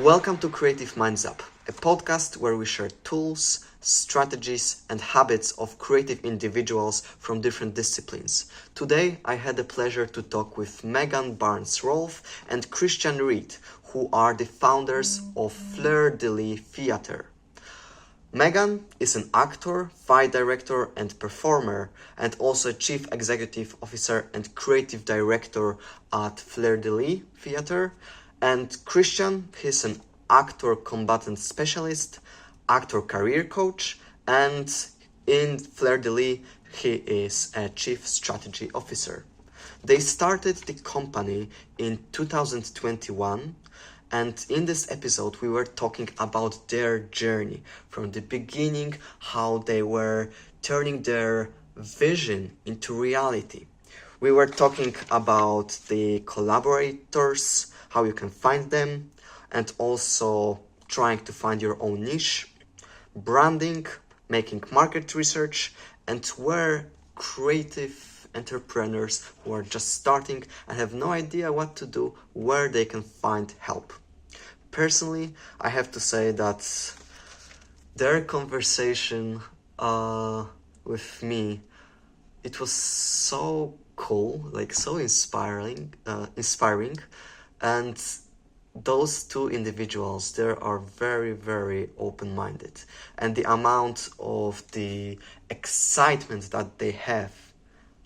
Welcome to Creative Minds Up, a podcast where we share tools, strategies, and habits of creative individuals from different disciplines. Today, I had the pleasure to talk with Megan Barnes-Rolf and Christian Reid, who are the founders of Fleur de Lis Theatre. Megan is an actor, fight director, and performer, and also a chief executive officer and creative director at Fleur de Lis Theatre. And Christian, he's an actor combatant specialist, actor career coach, and in Fleur de Lis, he is a chief strategy officer. They started the company in 2021, and in this episode we were talking about their journey from the beginning, how they were turning their vision into reality. We were talking about the collaborators, how you can find them, and also trying to find your own niche, branding, making market research, and where creative entrepreneurs who are just starting and have no idea what to do, where they can find help. Personally, I have to say that their conversation with me, it was so cool, like so inspiring, and those two individuals, they are very, very open-minded, and the amount of the excitement that they have,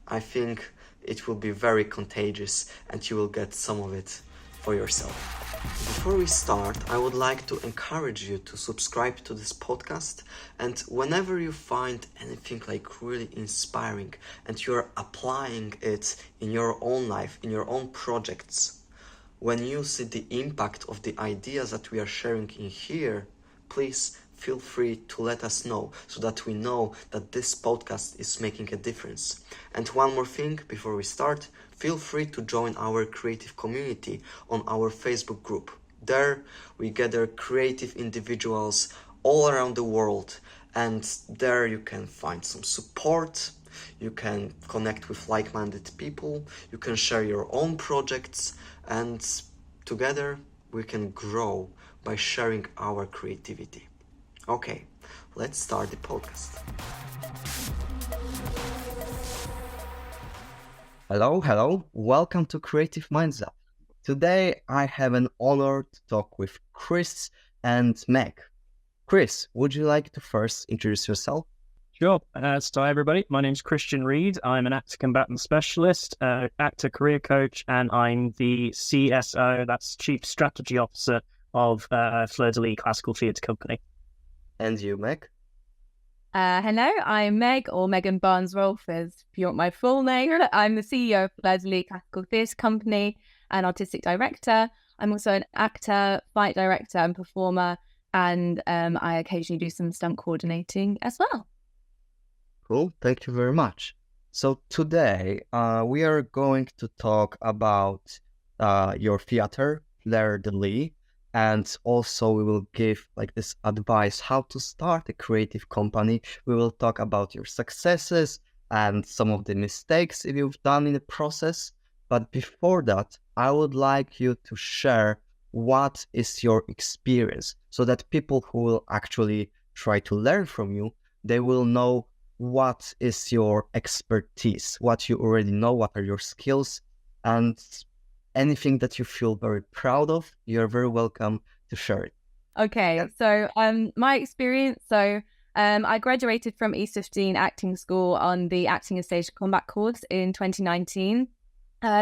I think it will be very contagious, and you will get some of it for yourself. Before we start, I would like to encourage you to subscribe to this podcast, and whenever you find anything like really inspiring and you're applying it in your own life, in your own projects, when you see the impact of the ideas that we are sharing in here, please feel free to let us know so that we know that this podcast is making a difference. And one more thing before we start, feel free to join our creative community on our Facebook group. There we gather creative individuals all around the world, and there you can find some support, you can connect with like-minded people, you can share your own projects, and together we can grow by sharing our creativity. Okay, let's start the podcast. Hello, welcome to Creative Minds Up. Today I have an honor to talk with Chris and Meg. Chris, would you like to first introduce yourself? Sure. So hi everybody, my name's Christian Reid. I'm an actor combatant specialist, actor career coach, and I'm the CSO, that's Chief Strategy Officer of Fleur de Lis Classical Theatre Company. And you, Meg? Hello, I'm Meg, or Megan Barnes-Rolf, if you want my full name. I'm the CEO of Fleur de Lis Classical Theatre Company and artistic director. I'm also an actor, fight director and performer, and I occasionally do some stunt coordinating as well. Cool, thank you very much. So today we are going to talk about your theater, Fleur de Lis, and also we will give like this advice how to start a creative company. We will talk about your successes and some of the mistakes if you've done in the process. But before that, I would like you to share what is your experience so that people who will actually try to learn from you, they will know what is your expertise, what you already know, what are your skills, and anything that you feel very proud of, you're very welcome to share it. Okay, so my experience, I graduated from East 15 Acting School on the Acting and Stage Combat course in 2019.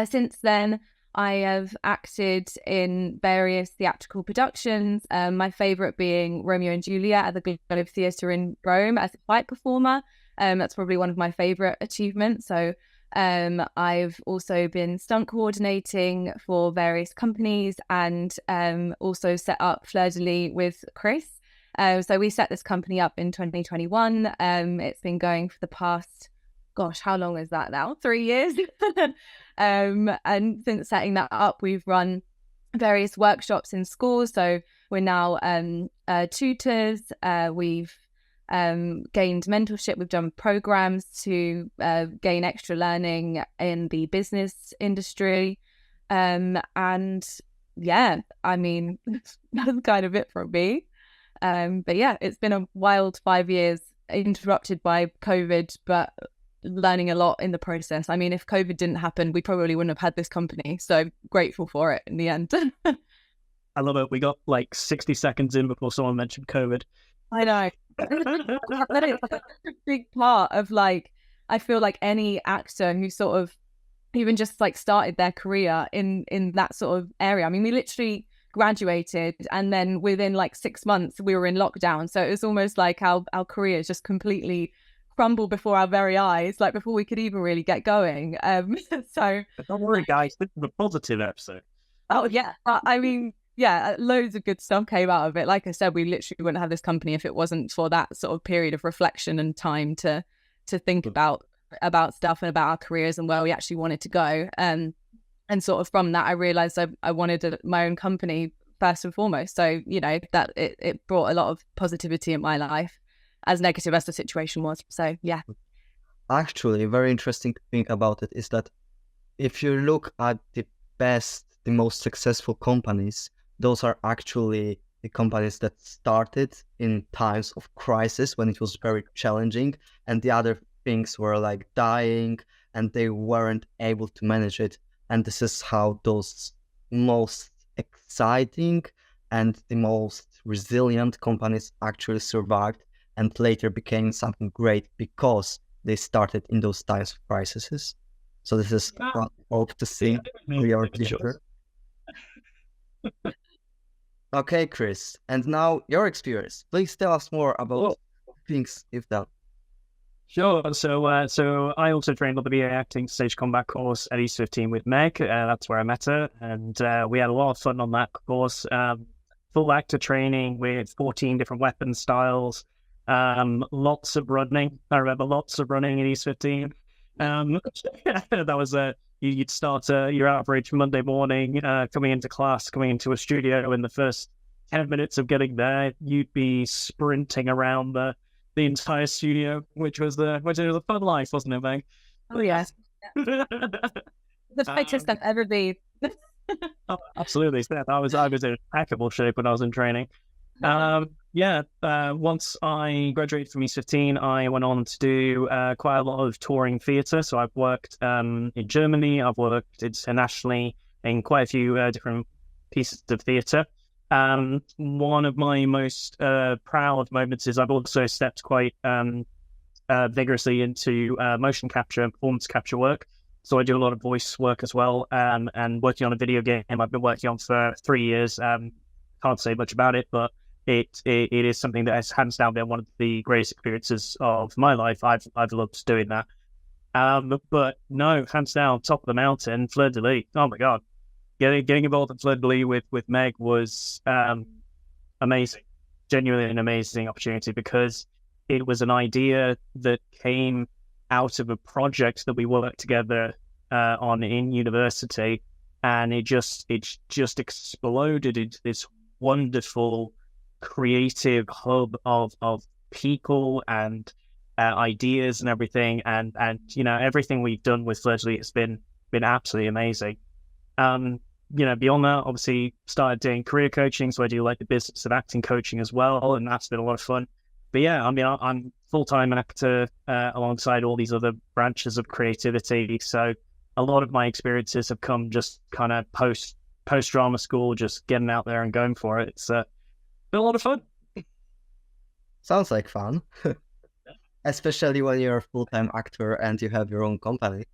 Since then, I have acted in various theatrical productions, my favourite being Romeo and Juliet at the Globe Theatre in Rome as a fight performer. That's probably one of my favourite achievements. So I've also been stunt coordinating for various companies and also set up Fleur de Lis with Chris. So we set this company up in 2021. It's been going for the past, how long is that now? 3 years. And since setting that up, we've run various workshops in schools. So we're now tutors. We've gained mentorship. We've done programs to gain extra learning in the business industry. And yeah, I mean, that's kind of it from me. But yeah, it's been a wild 5 years, interrupted by COVID, but learning a lot in the process. I mean, if COVID didn't happen, we probably wouldn't have had this company. So grateful for it in the end. I love it. We got like 60 seconds in before someone mentioned COVID. I know. That is such a big part of like, I feel like any actor who sort of even just like started their career in that sort of area. I mean, we literally graduated and then within like 6 months we were in lockdown. So it was almost like our careers just completely crumbled before our very eyes, like before we could even really get going. So don't worry, guys, this is a positive episode. Oh yeah, I mean, yeah, loads of good stuff came out of it. Like I said, we literally wouldn't have this company if it wasn't for that sort of period of reflection and time to think about stuff and about our careers and where we actually wanted to go. And sort of from that, I realized I wanted my own company first and foremost. So, you know, that it brought a lot of positivity in my life, as negative as the situation was. So, yeah. Actually, a very interesting thing about it is that if you look at the most successful companies, those are actually the companies that started in times of crisis when it was very challenging, and the other things were like dying and they weren't able to manage it. And this is how those most exciting and the most resilient companies actually survived and later became something great because they started in those times of crises. So this is what I hope to see for your future. Okay, Chris, and now your experience. Please tell us more about things you've done. Sure. So I also trained on the BA Acting Stage Combat course at East 15 with Meg. That's where I met her, and we had a lot of fun on that course. Full actor training with 14 different weapon styles. Lots of running. I remember lots of running at East 15. That was you'd start your average Monday morning, coming into class, coming into a studio. In the first 10 minutes of getting there, you'd be sprinting around the entire studio, which was a fun life, wasn't it, Meg? Oh yes, the fittest I've ever been. Oh, absolutely. I was in impeccable shape when I was in training. Once I graduated from East 15, I went on to do quite a lot of touring theatre. So I've worked in Germany, I've worked internationally in quite a few different pieces of theatre. One of my most proud moments is I've also stepped quite vigorously into motion capture and performance capture work. So I do a lot of voice work as well, and working on a video game I've been working on for 3 years. Can't say much about it, but it is something that has hands down been one of the greatest experiences of my life. I've loved doing that. But no, hands down, top of the mountain, Fleur de Lis. Oh my God. Getting involved in Fleur de Lis with Meg was amazing. Genuinely an amazing opportunity because it was an idea that came out of a project that we worked together on in university, and it just exploded into this wonderful creative hub of people and ideas and everything, and you know, everything we've done with Fleur de Lis has been absolutely amazing. You know, beyond that, obviously started doing career coaching, so I do like the business of acting coaching as well, and that's been a lot of fun. But yeah, I mean, I'm full-time actor alongside all these other branches of creativity, so a lot of my experiences have come just kind of post drama school, just getting out there and going for it. It's been a lot of fun. Sounds like fun, especially when you're a full-time actor and you have your own company.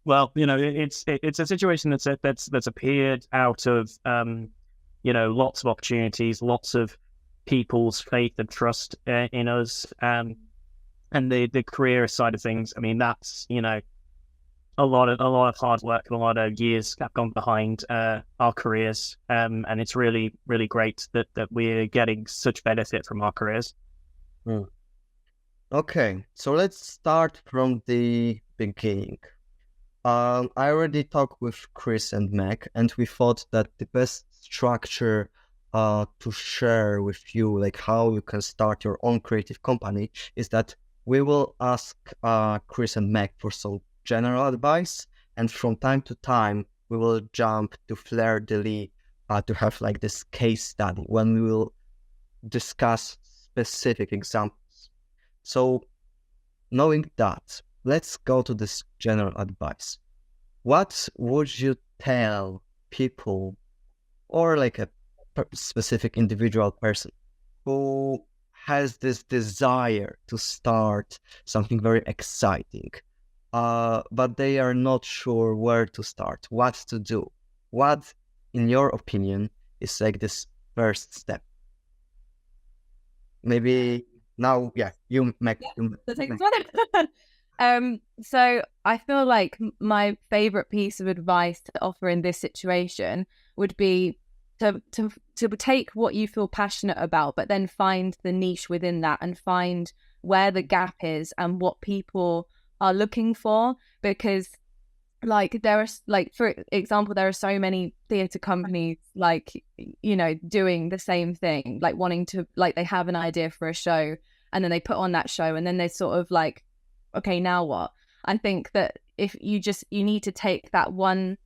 Well, you know, it's a situation that's appeared out of you know, lots of opportunities, lots of people's faith and trust in us, and the career side of things. I mean, that's, you know, a lot of hard work and a lot of years have gone behind our careers, and it's really, really great that we're getting such benefit from our careers. Okay, so let's start from the beginning. I already talked with Chris and Meg, and we thought that the best structure to share with you, like how you can start your own creative company, is that we will ask Chris and Meg for some general advice, and from time to time we will jump to Fleur de Lis to have like this case study when we will discuss specific examples. So knowing that, let's go to this general advice. What would you tell people or like a specific individual person who has this desire to start something very exciting, but they are not sure where to start, what to do? What, in your opinion, is like this first step? Maybe now, you make. So I feel like my favorite piece of advice to offer in this situation would be to take what you feel passionate about, but then find the niche within that and find where the gap is and what people are looking for. Because like there are, like, for example, there are so many theatre companies like, you know, doing the same thing, like wanting to, like, they have an idea for a show and then they put on that show and then they sort of like, okay, now what? I think that if you need to take that one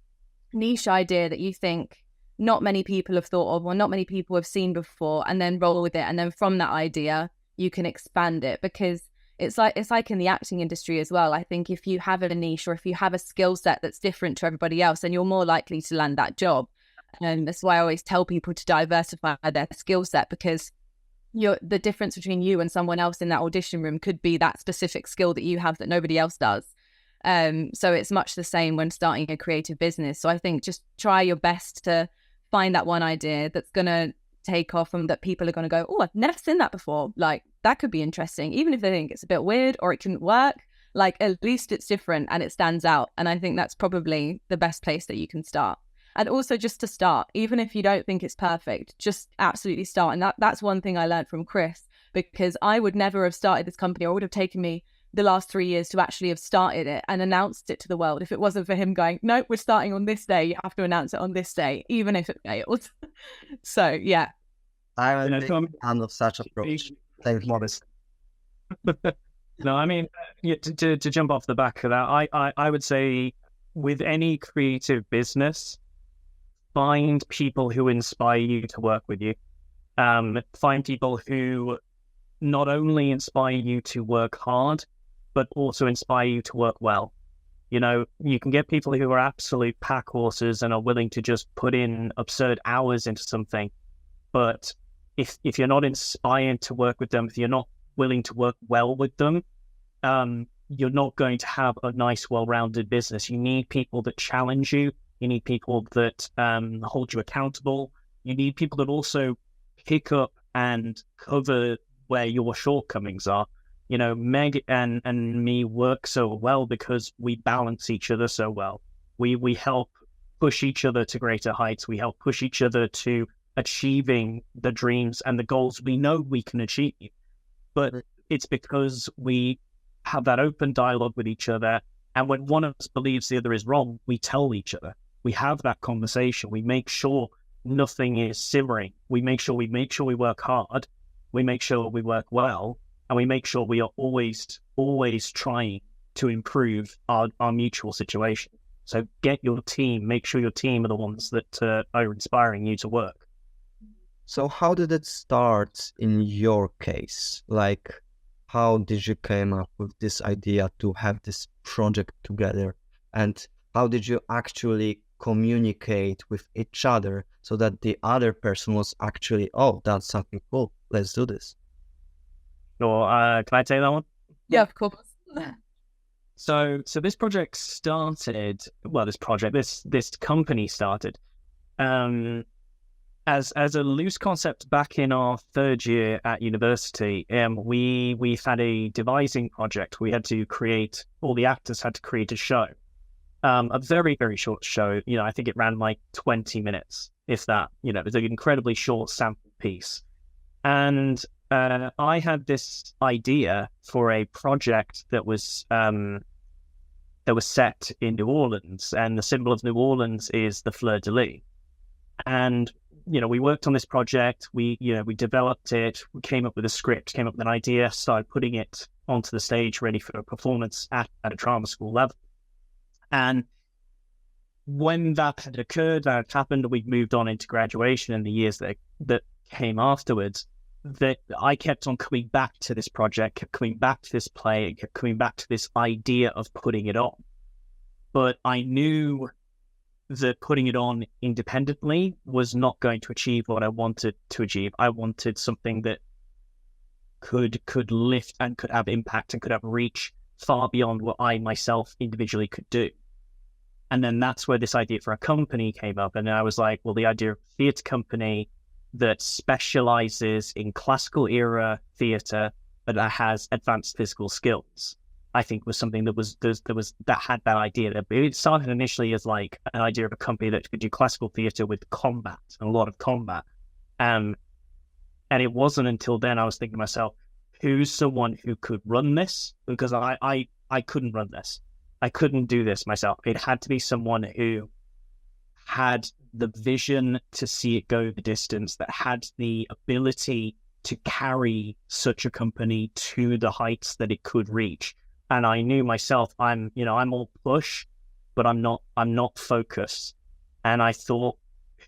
niche idea that you think not many people have thought of or not many people have seen before, and then roll with it, and then from that idea you can expand it. Because it's like in the acting industry as well. I think if you have a niche or if you have a skill set that's different to everybody else, then you're more likely to land that job. And that's why I always tell people to diversify their skill set, because the difference between you and someone else in that audition room could be that specific skill that you have that nobody else does. So it's much the same when starting a creative business. So I think just try your best to find that one idea that's going to take off and that people are going to go, oh, I've never seen that before. Like, that could be interesting. Even if they think it's a bit weird or it couldn't work, like, at least it's different and it stands out. And I think that's probably the best place that you can start. And also just to start, even if you don't think it's perfect, just absolutely start. And that's one thing I learned from Chris, because I would never have started this company, or it would have taken me the last 3 years to actually have started it and announced it to the world if it wasn't for him going, no, we're starting on this day. You have to announce it on this day, even if it fails. So, yeah. I'm a big fan of such approach. Thank you, Modest. No, I mean, to jump off the back of that, I would say with any creative business, find people who inspire you to work with you. Find people who not only inspire you to work hard, but also inspire you to work well. You know, you can get people who are absolute pack horses and are willing to just put in absurd hours into something. But if you're not inspired to work with them, if you're not willing to work well with them, you're not going to have a nice, well-rounded business. You need people that challenge you. You need people that hold you accountable. You need people that also pick up and cover where your shortcomings are. You know, Meg and me work so well because we balance each other so well. We help push each other to greater heights. We help push each other to achieving the dreams and the goals we know we can achieve. But it's because we have that open dialogue with each other. And when one of us believes the other is wrong, we tell each other. We have that conversation. We make sure nothing is simmering. We make sure we work hard. We make sure we work well. And we make sure we are always trying to improve our mutual situation. So get your team, make sure your team are the ones that are inspiring you to work. So how did it start in your case? Like, how did you come up with this idea to have this project together? And how did you actually communicate with each other so that the other person was actually, oh, that's something cool, let's do this? Or can I take that one? Yeah, of course. So this project started. Well, this company started as a loose concept back in our third year at university. We had a devising project. We had to create. All the actors had to create a show. A very, very short show. You know, I think it ran like 20 minutes, if that. You know, it was an incredibly short sample piece, and I had this idea for a project that was set in New Orleans, and the symbol of New Orleans is the Fleur de Lis. And you know, we worked on this project. We developed it. We came up with a script, came up with an idea, started putting it onto the stage, ready for a performance at a drama school level. And when that had occurred, that had happened, we've moved on into graduation and the years that came afterwards, that I kept on coming back to this project, kept coming back to this play, kept coming back to this idea of putting it on. But I knew that putting it on independently was not going to achieve what I wanted to achieve. I wanted something that could lift and could have impact and could have reach far beyond what I myself individually could do. And then that's where this idea for a company came up. And then I was like, well, the idea of a theatre company that specializes in classical era theatre, but that has advanced physical skills, I think was something that had that idea. It started initially as like an idea of a company that could do classical theatre with combat, and a lot of combat. And it wasn't until then I was thinking to myself, who's someone who could run this? Because I couldn't run this. I couldn't do this myself. It had to be someone who had the vision to see it go the distance, that had the ability to carry such a company to the heights that it could reach. And I knew myself, I'm all push, but I'm not focused. And I thought,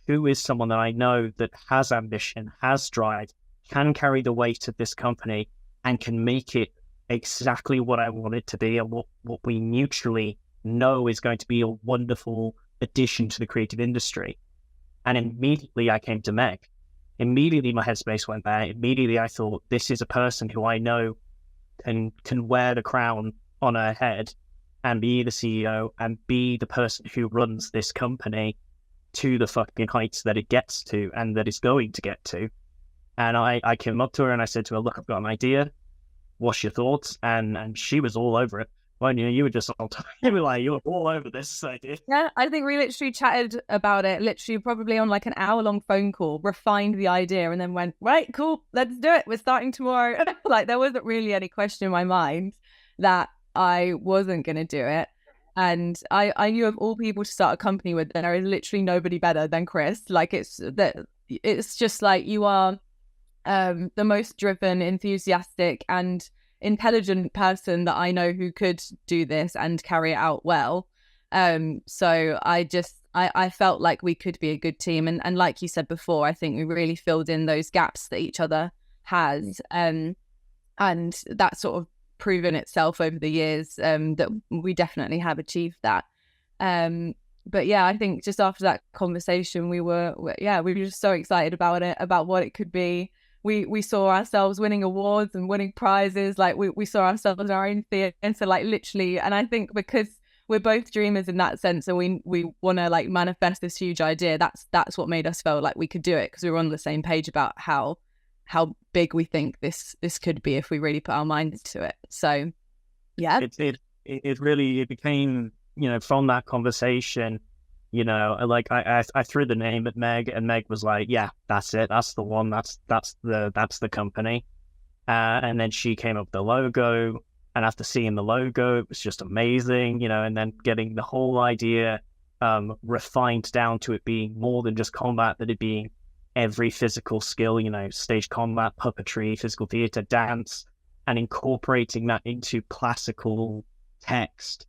who is someone that I know that has ambition, has drive, can carry the weight of this company and can make it exactly what I want it to be, and what we mutually know is going to be a wonderful addition to the creative industry. And immediately I came to Meg. Immediately my headspace went there. Immediately I thought, this is a person who I know can wear the crown on her head and be the CEO and be the person who runs this company to the fucking heights that it gets to and that it's going to get to. And I came up to her and I said to her, look, I've got an idea. What's your thoughts? And she was all over it. Well, you were just all you were all over this idea. Yeah, I think we literally chatted about it, literally probably on like an hour-long phone call, refined the idea, and then went, right, cool, let's do it. We're starting tomorrow. Like, there wasn't really any question in my mind that I wasn't going to do it. And I knew of all people to start a company with, there is literally nobody better than Chris. Like, it's just like, you are the most driven, enthusiastic, and intelligent person that I know who could do this and carry it out well. So I felt like we could be a good team. And like you said before, I think we really filled in those gaps that each other has. And that's sort of proven itself over the years, that we definitely have achieved that. But yeah, I think just after that conversation, we were just so excited about it, about what it could be. We saw ourselves winning awards and winning prizes. Like, we saw ourselves in our own theatre, like, literally. And I think because we're both dreamers in that sense, and we want to like manifest this huge idea, that's what made us feel like we could do it, because we were on the same page about how big we think this could be if we really put our minds to it. So yeah, it really became, from that conversation, like I threw the name at Meg, and Meg was like, yeah, that's it, that's the one, that's the company. And then she came up with the logo, and after seeing the logo, it was just amazing, and then getting the whole idea refined down to it being more than just combat, that it being every physical skill, stage combat, puppetry, physical theatre, dance, and incorporating that into classical text,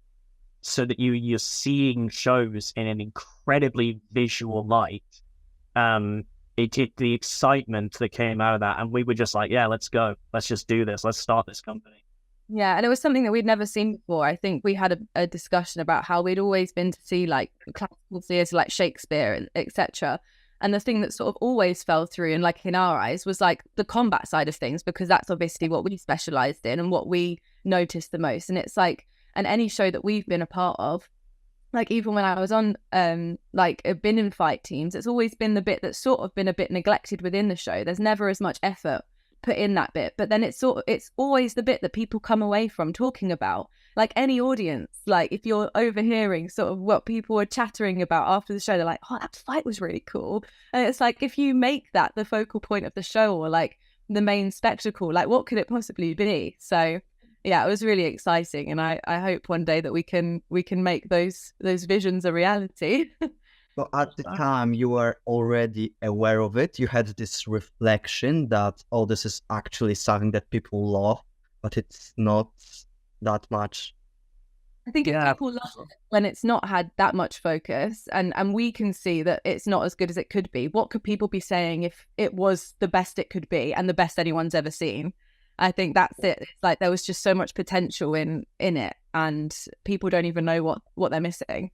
so that you're seeing shows in an incredibly visual light. The excitement that came out of that, and we were just like, yeah, let's go, let's just do this, let's start this company. Yeah, and it was something that we'd never seen before. I think we had a discussion about how we'd always been to see like classical theatre, like Shakespeare, etc. And the thing that sort of always fell through, and like in our eyes, was like the combat side of things, because that's obviously what we specialised in and what we noticed the most. And it's like, and any show that we've been a part of, like even when I was on like been in fight teams, it's always been the bit that's sort of been a bit neglected within the show. There's never as much effort put in that bit, but then it's always the bit that people come away from talking about. Like any audience, like if you're overhearing sort of what people were chattering about after the show, they're like, oh, that fight was really cool. And it's like, if you make that the focal point of the show, or like the main spectacle, like what could it possibly be? So yeah, it was really exciting, and I hope one day that we can make those visions a reality. So at the time, you were already aware of it. You had this reflection that, oh, this is actually something that people love, but it's not that much I think people love it when it's not had that much focus, and we can see that it's not as good as it could be. What could people be saying if it was the best it could be and the best anyone's ever seen? I think that's it. It's like there was just so much potential in it, and people don't even know what they're missing.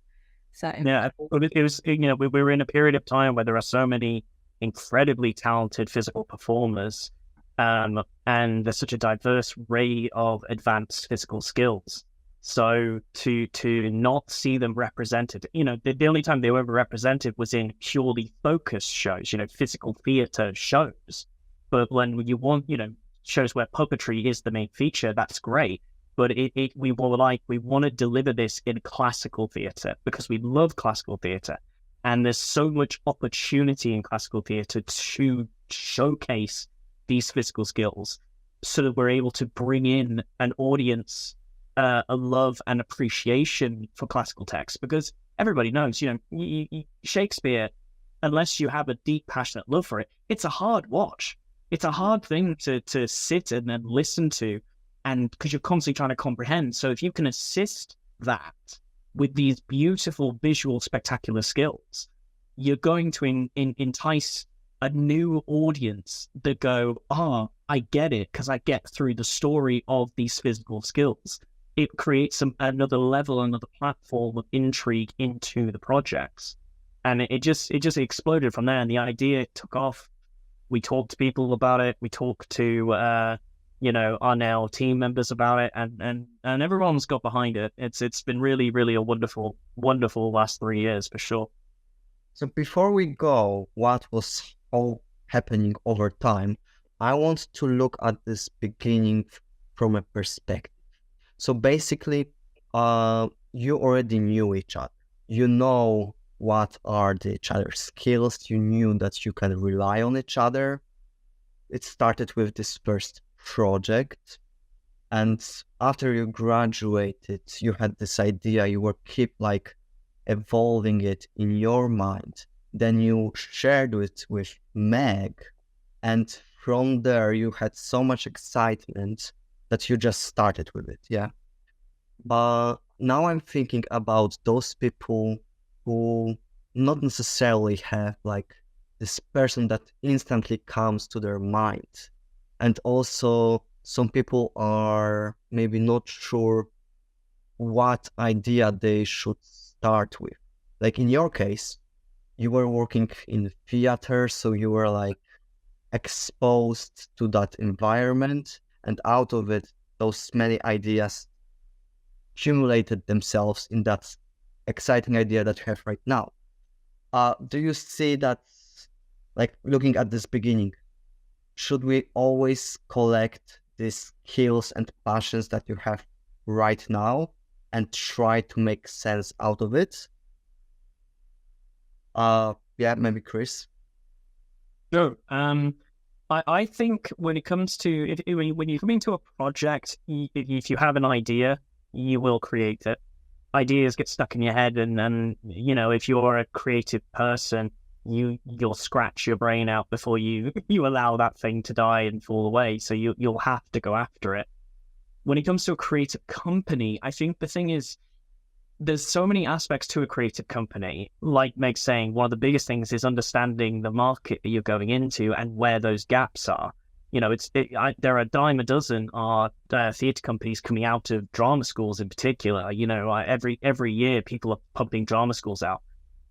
So yeah, it was, we were in a period of time where there are so many incredibly talented physical performers, and there's such a diverse array of advanced physical skills. So to not see them represented, the only time they were represented was in purely focused shows, physical theatre shows. But when you want, shows where puppetry is the main feature, that's great. But we want to deliver this in classical theatre because we love classical theatre. And there's so much opportunity in classical theatre to showcase these physical skills so that we're able to bring in an audience a love and appreciation for classical text. Because everybody knows, Shakespeare, unless you have a deep, passionate love for it, it's a hard watch. It's a hard thing to sit and then listen to, and because you're constantly trying to comprehend. So if you can assist that with these beautiful visual, spectacular skills, you're going to entice a new audience that go, I get it, because I get through the story of these physical skills. It creates another level, another platform of intrigue into the projects. And it just exploded from there, and the idea took off. We talked to people about it. We talked to, our now team members about it, and everyone's got behind it. It's been really, really a wonderful, wonderful last 3 years for sure. So before we go, what was all happening over time, I want to look at this beginning from a perspective. So basically, you already knew each other. You know what are each other's skills. You knew that you can rely on each other. It started with this first project, and after you graduated, you had this idea. You were keep evolving it in your mind. Then you shared it with Meg, and from there you had so much excitement that you just started with it. Yeah. But now I'm thinking about those people who not necessarily have this person that instantly comes to their mind. And also some people are maybe not sure what idea they should start with. Like in your case, you were working in theater, so you were exposed to that environment, and out of it, those many ideas accumulated themselves in that exciting idea that you have right now. Do you see that, looking at this beginning, should we always collect these skills and passions that you have right now and try to make sense out of it? Maybe Chris. No, I think when it comes to when you come into a project, if you have an idea, you will create it. Ideas get stuck in your head, and if you're a creative person, you'll scratch your brain out before you allow that thing to die and fall away. So you'll have to go after it. When it comes to a creative company, I think the thing is, there's so many aspects to a creative company. Like Meg's saying, one of the biggest things is understanding the market that you're going into and where those gaps are. There are a dime a dozen theatre companies coming out of drama schools in particular. Every year people are pumping drama schools out.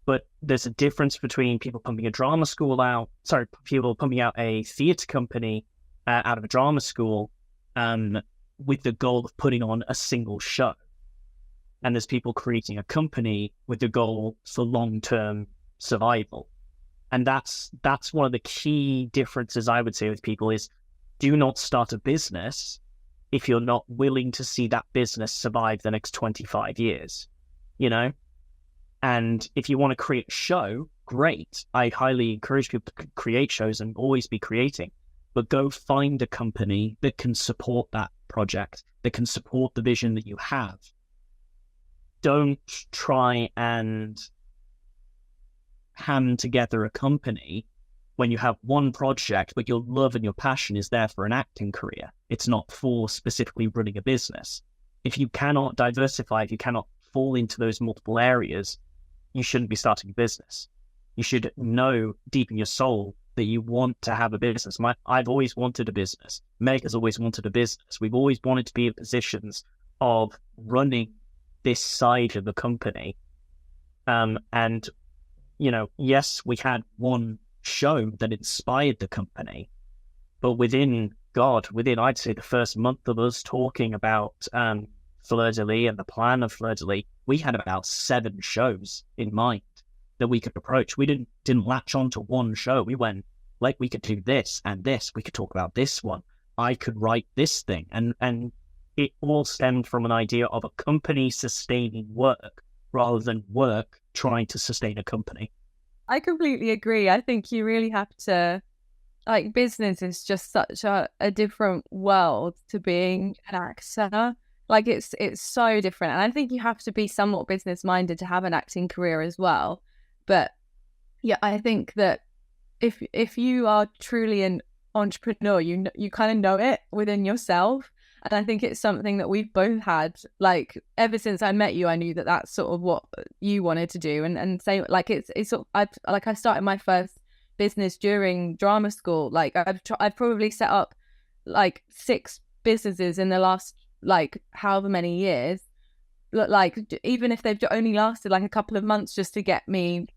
But there's a difference between people pumping people pumping out a theatre company out of a drama school with the goal of putting on a single show. And there's people creating a company with the goal for long-term survival. And that's one of the key differences I would say with people is, do not start a business if you're not willing to see that business survive the next 25 years, And if you want to create a show, great. I highly encourage people to create shows and always be creating. But go find a company that can support that project, that can support the vision that you have. Don't try and hand together a company when you have one project, but your love and your passion is there for an acting career. It's not for specifically running a business. if you cannot diversify, if you cannot fall into those multiple areas, you shouldn't be starting a business. You should know deep in your soul that you want to have a business. I've always wanted a business. Meg has always wanted a business. We've always wanted to be in positions of running this side of the company. And, you know, yes, we had one show that inspired the company, but within, I'd say the first month of us talking about Fleur de Lis and the plan of Fleur de Lis, we had about 7 shows in mind that we could approach. We didn't latch on to one show. We went, like, we could do this and this. We could talk about this one. I could write this thing. And it all stemmed from an idea of a company sustaining work rather than work trying to sustain a company. I completely agree. I think you really have to, like, business is just such a different world to being an actor. Like, it's so different. And I think you have to be somewhat business minded to have an acting career as well. But yeah, I think that if you are truly an entrepreneur, you kind of know it within yourself. And I think it's something that we've both had, like, ever since I met you, I knew that that's sort of what you wanted to do. And say, like, it's sort of, I started my first business during drama school. Like, I've probably set up like 6 businesses in the last, like, however many years. Like, even if they've only lasted like a couple of months just to get me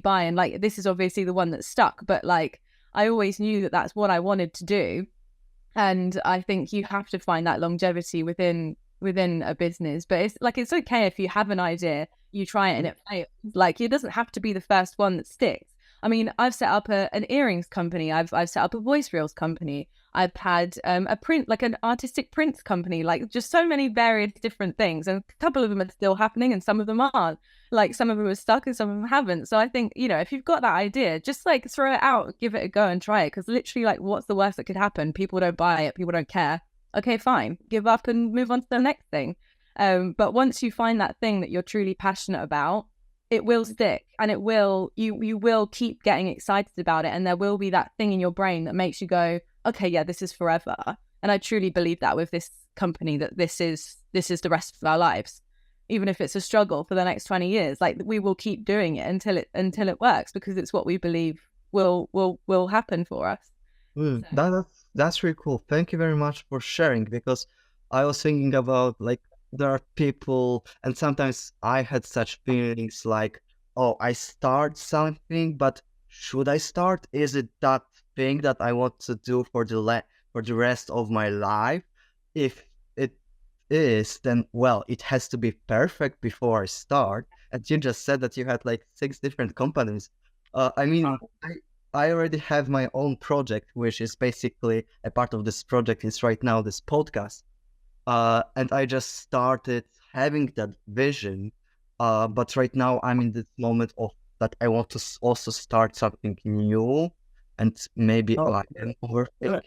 by. And like, this is obviously the one that stuck, but like, I always knew that that's what I wanted to do. And I think you have to find that longevity within a business. But it's like, it's okay if you have an idea, you try it and it fails. Like, it doesn't have to be the first one that sticks. I mean, I've set up an earrings company. I've set up a voice reels company. I've had a print, like an artistic prints company, like just so many various different things. And a couple of them are still happening and some of them aren't. Like, some of them are stuck and some of them haven't. So I think, you know, if you've got that idea, just like throw it out, give it a go and try it. Because literally, like, what's the worst that could happen? People don't buy it. People don't care. Okay, fine. Give up and move on to the next thing. But once you find that thing that you're truly passionate about, it will stick, and it will, you will keep getting excited about it. And there will be that thing in your brain that makes you go, okay, yeah, this is forever. And I truly believe that with this company, that this is the rest of our lives. Even if it's a struggle for the next 20 years, like, we will keep doing it until it works, because it's what we believe will happen for us. That's really cool. Thank you very much for sharing, because I was thinking about, like, there are people, and sometimes I had such feelings like, oh, I start something, but should I start? Is it that thing that I want to do for the rest of my life? If it is, then, well, it has to be perfect before I start. And you just said that you had like 6 different companies. I mean, I already have my own project, which is basically a part of this project is right now this podcast. And I just started having that vision. But right now I'm in this moment of that I want to also start something new, and maybe I am overthinking.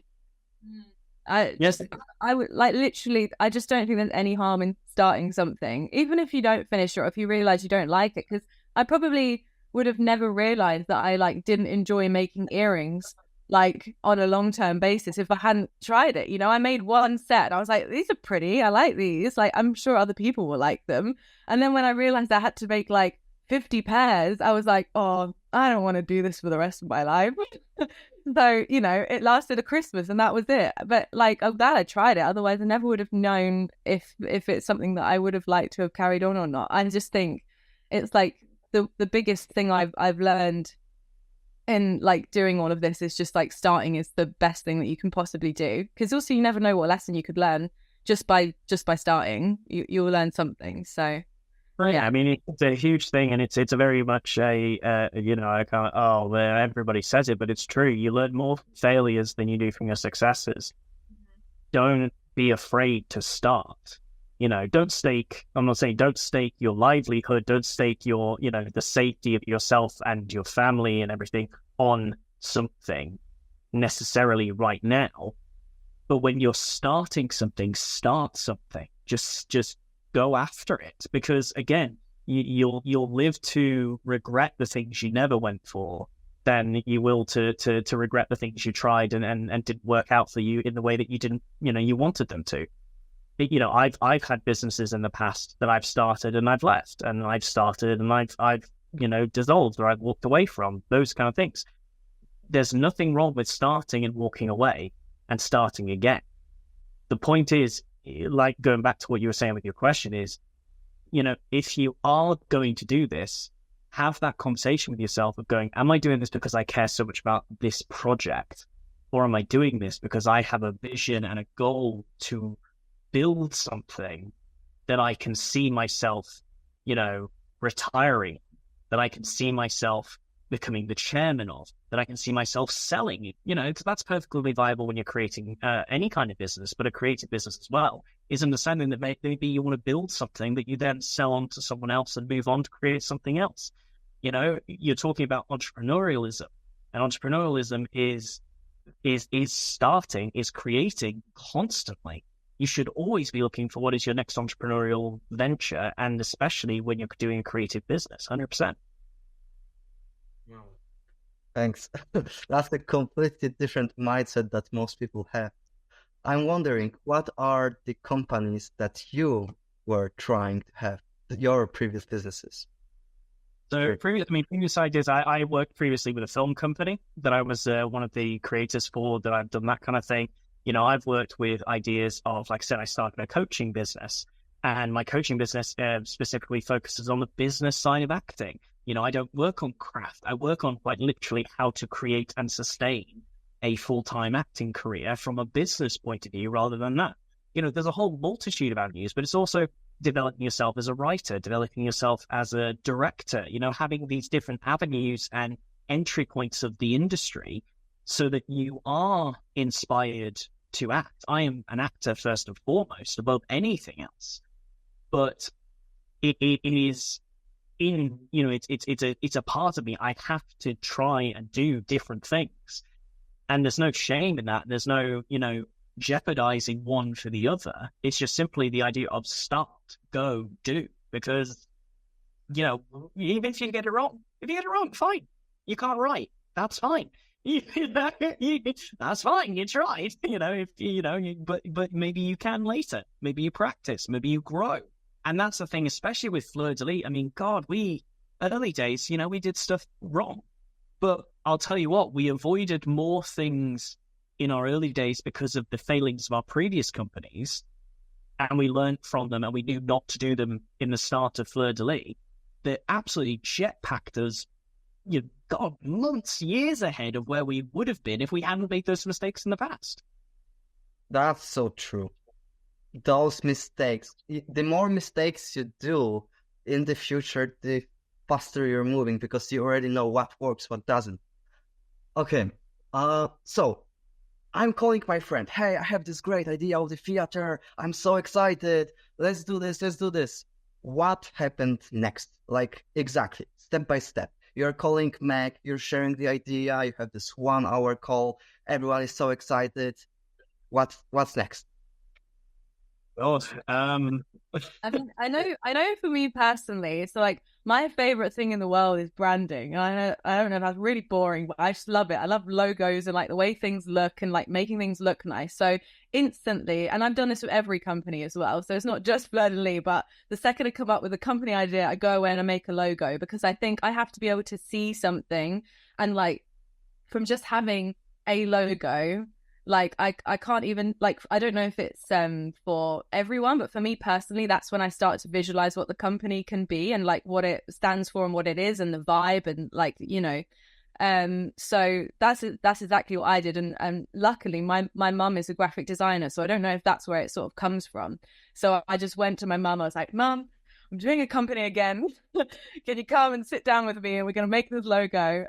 I would, like, literally, I just don't think there's any harm in starting something, even if you don't finish it or if you realize you don't like it. Because I probably would have never realized that I, like, didn't enjoy making earrings, like, on a long-term basis if I hadn't tried it. You know, I made one set and I was like, these are pretty, I like these, like, I'm sure other people will like them. And then when I realized I had to make like 50 pairs, I was like, oh, I don't want to do this for the rest of my life. So, you know, it lasted a Christmas and that was it. But like, I'm glad I tried it. Otherwise I never would have known if it's something that I would have liked to have carried on or not. I just think it's like the biggest thing I've learned in, like, doing all of this is just, like, starting is the best thing that you can possibly do. Because also you never know what lesson you could learn just by starting. You'll learn something. So yeah, I mean, it's a huge thing, and it's a very much a you know, I can't, well, everybody says it, but it's true. You learn more from failures than you do from your successes. Don't be afraid to start. You know, I'm not saying don't stake your livelihood, don't stake your, you know, the safety of yourself and your family and everything on something necessarily right now. But when you're starting something, start something. Just go after it, because again, you'll live to regret the things you never went for than you will to regret the things you tried and didn't work out for you in the way that you didn't, you know, you wanted them to. I've had businesses in the past that I've started and I've left, and I've started and I've dissolved, or I've walked away from, those kind of things. There's nothing wrong with starting and walking away and starting again. The point is, like going back to what you were saying with your question, is, if you are going to do this, have that conversation with yourself of going, am I doing this because I care so much about this project? Or am I doing this because I have a vision and a goal to build something that I can see myself, retiring, that I can see myself becoming the chairman of, that I can see myself selling, because that's perfectly viable when you're creating any kind of business, but a creative business as well, is understanding that maybe you want to build something that you then sell on to someone else and move on to create something else. You're talking about entrepreneurialism, and entrepreneurialism is creating constantly. You should always be looking for what is your next entrepreneurial venture, and especially when you're doing a creative business, 100%. Wow. Thanks. That's a completely different mindset that most people have. I'm wondering, what are the companies that you were trying to have, your previous businesses? So previous ideas, I worked previously with a film company that I was one of the creators for, that I've done that kind of thing. I've worked with ideas of, like I said, I started a coaching business, and my coaching business specifically focuses on the business side of acting. I don't work on craft. I work on quite literally how to create and sustain a full-time acting career from a business point of view, rather than that. There's a whole multitude of avenues, but it's also developing yourself as a writer, developing yourself as a director, having these different avenues and entry points of the industry so that you are inspired to act. I am an actor first and foremost, above anything else. But it is in, it's a part of me. I have to try and do different things. And there's no shame in that. There's no, jeopardizing one for the other. It's just simply the idea of start, go, do. Because, even if you get it wrong, fine. You can't write. That's fine. That's fine. You tried. But maybe you can later. Maybe you practice. Maybe you grow. And that's the thing, especially with Fleur de Lis. I mean, God, early days, we did stuff wrong. But I'll tell you what, we avoided more things in our early days because of the failings of our previous companies, and we learned from them, and we knew not to do them in the start of Fleur de Lis, that absolutely jetpacked us, God, months, years ahead of where we would have been if we hadn't made those mistakes in the past. That's so true. Those mistakes, the more mistakes you do in the future, the faster you're moving, because you already know what works, what doesn't. Okay, so I'm calling my friend. Hey, I have this great idea of the theater. I'm so excited. Let's do this. What happened next? Like, exactly, step by step. You're calling Meg, you're sharing the idea, you have this 1 hour call. Everyone is so excited. What's next? God, I mean, I know for me personally, it's like my favorite thing in the world is branding. I don't know if that's really boring, but I just love it. I love logos and like the way things look and like making things look nice. So instantly, and I've done this with every company as well. So it's not just Fleur de Lis, but the second I come up with a company idea, I go away and I make a logo, because I think I have to be able to see something, and like from just having a logo, like I can't even, like, I don't know if it's for everyone, but for me personally, that's when I start to visualize what the company can be and like what it stands for and what it is and the vibe and like, so that's exactly what I did. And luckily my mum is a graphic designer, so I don't know if that's where it sort of comes from. So I just went to my mum. I was like, Mum, I'm doing a company again. Can you come and sit down with me and we're going to make this logo?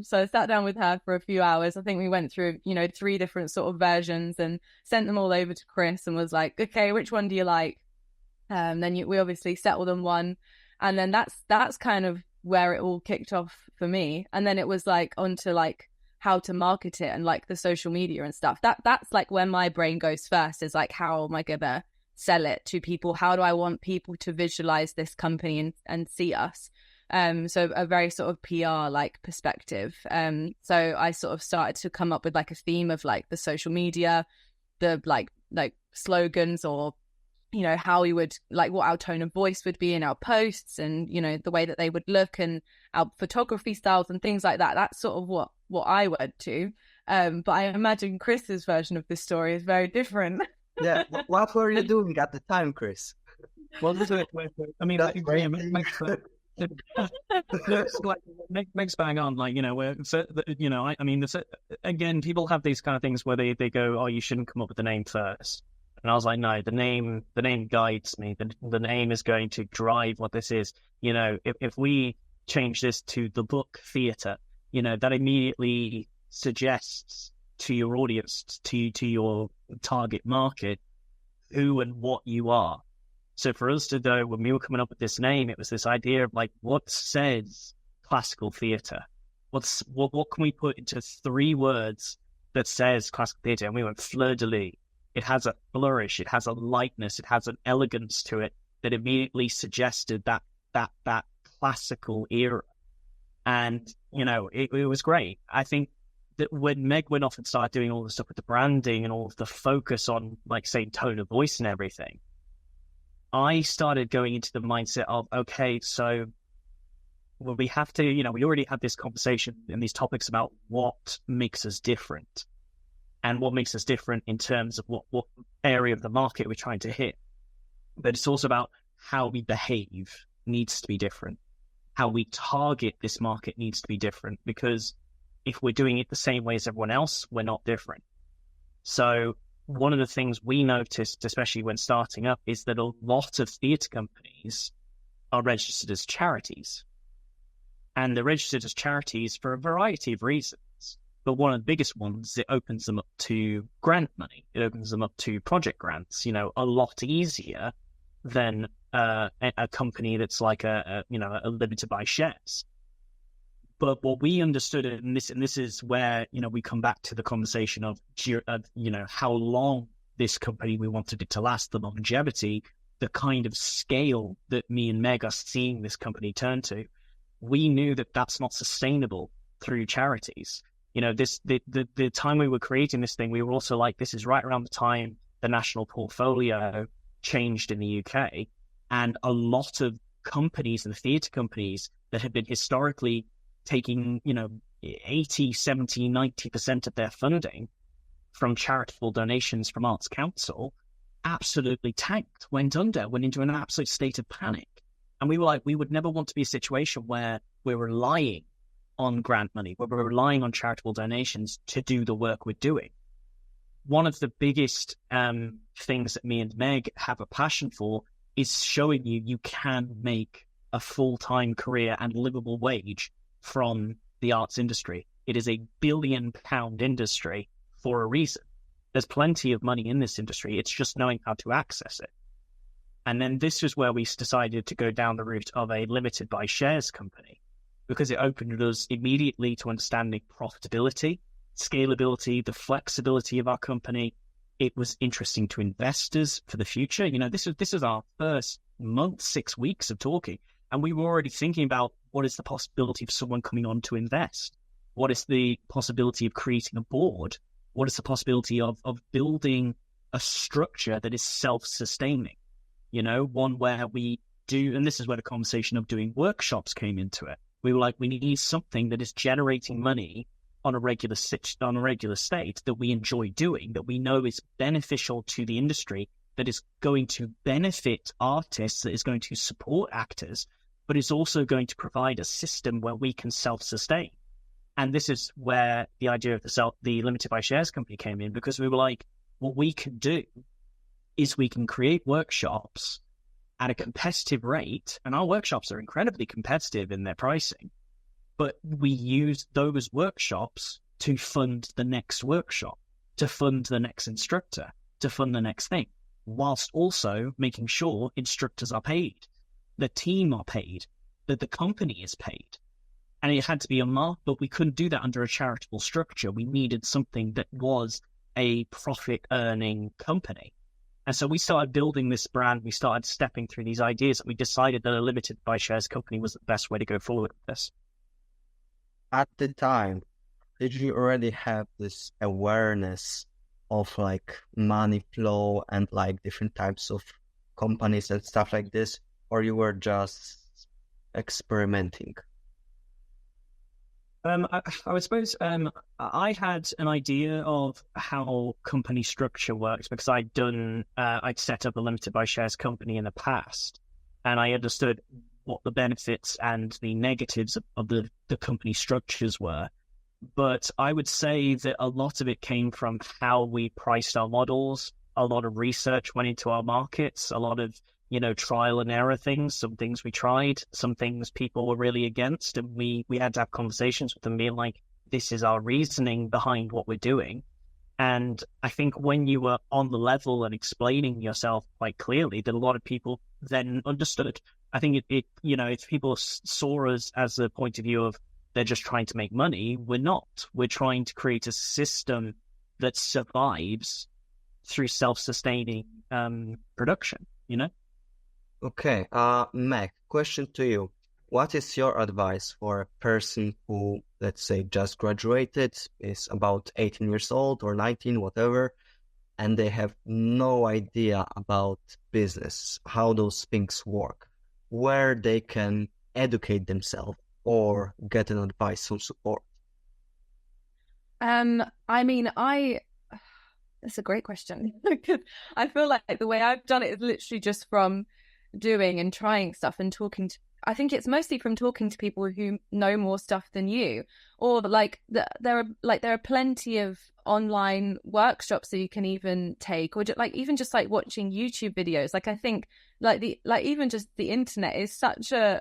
So I sat down with her for a few hours. I think we went through, 3 different sort of versions and sent them all over to Chris and was like, okay, which one do you like? Then we obviously settled on one. And then that's kind of where it all kicked off for me. And then it was like onto like how to market it and like the social media and stuff. That's like when my brain goes first, is like, how am I going to sell it to people? How do I want people to visualize this company and see us? So a very sort of PR like perspective. So I sort of started to come up with like a theme of like the social media, the like slogans or you know, how we would, like, what our tone of voice would be in our posts, and, you know, the way that they would look, and our photography styles and things like that. That's sort of what I went to. But I imagine Chris's version of this story is very different. Yeah. What were you doing at the time, Chris? Well, I mean, That's great. Meg's bang on. Like, you know, where, so, you know, I mean, again, people have these kind of things where they go, oh, you shouldn't come up with the name first. And I was like, no, the name guides me. The name is going to drive what this is. You know, if we change this to the book theatre, you know, that immediately suggests to your audience, to your target market, who and what you are. So for us to go, when we were coming up with this name, it was this idea of like, what says classical theatre? What can we put into 3 words that says classical theatre? And we went Fleur de Lis. It has a flourish, it has a lightness, it has an elegance to it that immediately suggested that classical era. And, you know, it was great. I think that when Meg went off and started doing all the stuff with the branding and all of the focus on, like, say, tone of voice and everything, I started going into the mindset of, okay, so we have to, you know, we already had this conversation and these topics about what makes us different and what makes us different in terms of what area of the market we're trying to hit. But it's also about how we behave needs to be different. How we target this market needs to be different, because if we're doing it the same way as everyone else, we're not different. So one of the things we noticed, especially when starting up, is that a lot of theatre companies are registered as charities. And they're registered as charities for a variety of reasons. But one of the biggest ones, it opens them up to grant money. It opens them up to project grants, you know, a lot easier than a company that's like a limited by shares. But what we understood, and this is where, you know, we come back to the conversation of you know, how long this company we wanted it to last, the longevity, the kind of scale that me and Meg are seeing this company turn to. We knew that that's not sustainable through charities. You know, the time we were creating this thing, we were also like, this is right around the time the national portfolio changed in the UK, and a lot of companies and theatre companies that had been historically taking, you know, 80, 70, 90% of their funding from charitable donations from Arts Council absolutely tanked, went under, went into an absolute state of panic. And we were like, we would never want to be a situation where we're relying on grant money, where we're relying on charitable donations to do the work we're doing. One of the biggest things that me and Meg have a passion for is showing you can make a full-time career and livable wage from the arts industry. It is a £1 billion industry for a reason. There's plenty of money in this industry. It's just knowing how to access it. And then this is where we decided to go down the route of a limited by shares company, because it opened us immediately to understanding profitability, scalability, the flexibility of our company. It was interesting to investors for the future. You know, this is our first month, 6 weeks of talking, and we were already thinking about what is the possibility of someone coming on to invest? What is the possibility of creating a board? What is the possibility of building a structure that is self-sustaining? You know, one where we do, and this is where the conversation of doing workshops came into it. We were like, we need something that is generating money on a regular state that we enjoy doing, that we know is beneficial to the industry, that is going to benefit artists, that is going to support actors, but is also going to provide a system where we can self-sustain. And this is where the idea of the limited by shares company came in, because we were like, what we can do is we can create workshops at a competitive rate, and our workshops are incredibly competitive in their pricing, but we use those workshops to fund the next workshop, to fund the next instructor, to fund the next thing, whilst also making sure instructors are paid, the team are paid, that the company is paid. And it had to be a mark, but we couldn't do that under a charitable structure. We needed something that was a profit-earning company. And so we started building this brand. We started stepping through these ideas, and we decided that a limited by shares company was the best way to go forward with this. At the time, did you already have this awareness of like money flow and like different types of companies and stuff like this, or you were just experimenting? I would suppose I had an idea of how company structure works because I'd set up a limited by shares company in the past, and I understood what the benefits and the negatives of the company structures were. But I would say that a lot of it came from how we priced our models. A lot of research went into our markets, a lot of trial and error things. Some things we tried, some things people were really against, and we had to have conversations with them being like, this is our reasoning behind what we're doing. And I think when you were on the level and explaining yourself quite clearly, that a lot of people then understood. I think if people saw us as a point of view of they're just trying to make money, we're not. We're trying to create a system that survives through self-sustaining production, Okay, Mac, question to you. What is your advice for a person who, let's say, just graduated, is about 18 years old or 19, whatever, and they have no idea about business, how those things work, where they can educate themselves or get an advice, some support? That's a great question. I feel like the way I've done it is literally just from doing and trying stuff and talking to, I think it's mostly from talking to people who know more stuff than you, or there are plenty of online workshops that you can even take, or even just watching YouTube videos. I think even just the internet is such a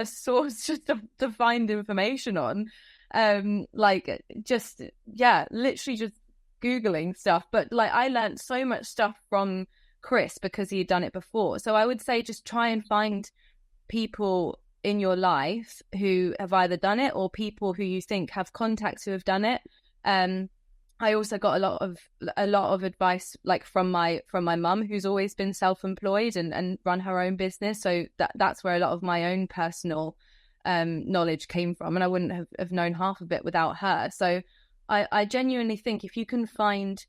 source just to find information on, literally just Googling stuff. But I learned so much stuff from Chris because he had done it before. So I would say just try and find people in your life who have either done it or people who you think have contacts who have done it. I also got a lot of advice from my mum, who's always been self-employed and run her own business. So that's where a lot of my own personal knowledge came from, and I wouldn't have known half of it without her. So I genuinely think if you can find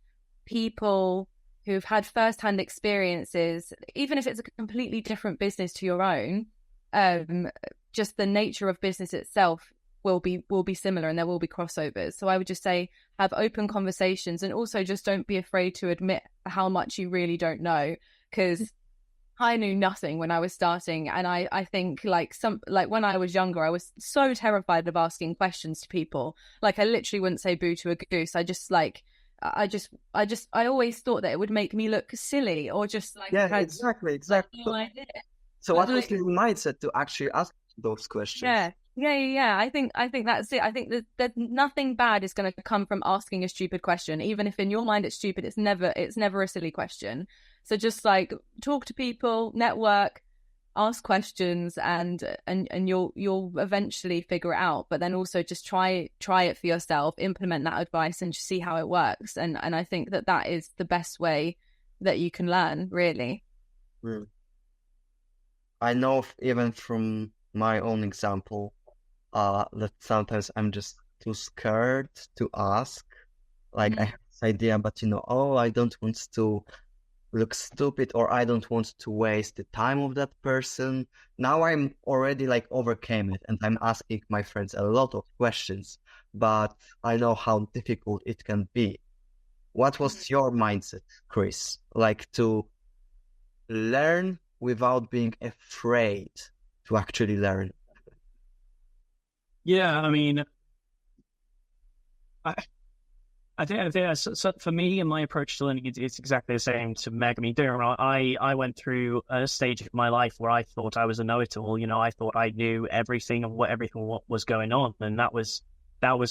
people who've had first-hand experiences, even if it's a completely different business to your own, just the nature of business itself will be similar, and there will be crossovers. So I would just say have open conversations, and also just don't be afraid to admit how much you really don't know, because I knew nothing when I was starting, and I think when I was younger, I was so terrified of asking questions to people. I literally wouldn't say boo to a goose. I always thought that it would make me look silly, or just exactly. No idea. So what was your mindset to actually ask those questions? Yeah. I think that's it. I think that nothing bad is going to come from asking a stupid question, even if in your mind it's stupid. It's never a silly question. So just talk to people, network, ask questions, and you'll eventually figure it out. But then also just try it for yourself, implement that advice, and just see how it works. And I think that is the best way that you can learn, really. I know even from my own example that sometimes I'm just too scared to ask. I have this idea, but I don't want to look stupid, or I don't want to waste the time of that person. Now I'm already overcame it, and I'm asking my friends a lot of questions, but I know how difficult it can be. What was your mindset, Chris? To learn without being afraid to actually learn? Yeah, I mean, I think so for me and my approach to learning, it's exactly the same to Meg. I mean, I went through a stage of my life where I thought I was a know-it-all. I thought I knew everything and what was going on, and that was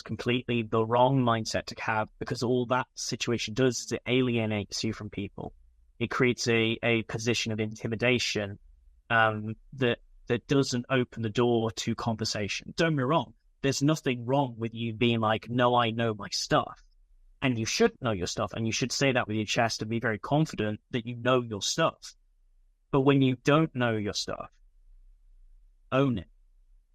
completely the wrong mindset to have, because all that situation does is it alienates you from people. It creates a position of intimidation that doesn't open the door to conversation. Don't be wrong. There's nothing wrong with you being no, I know my stuff. And you should know your stuff, and you should say that with your chest and be very confident that you know your stuff. But when you don't know your stuff, own it.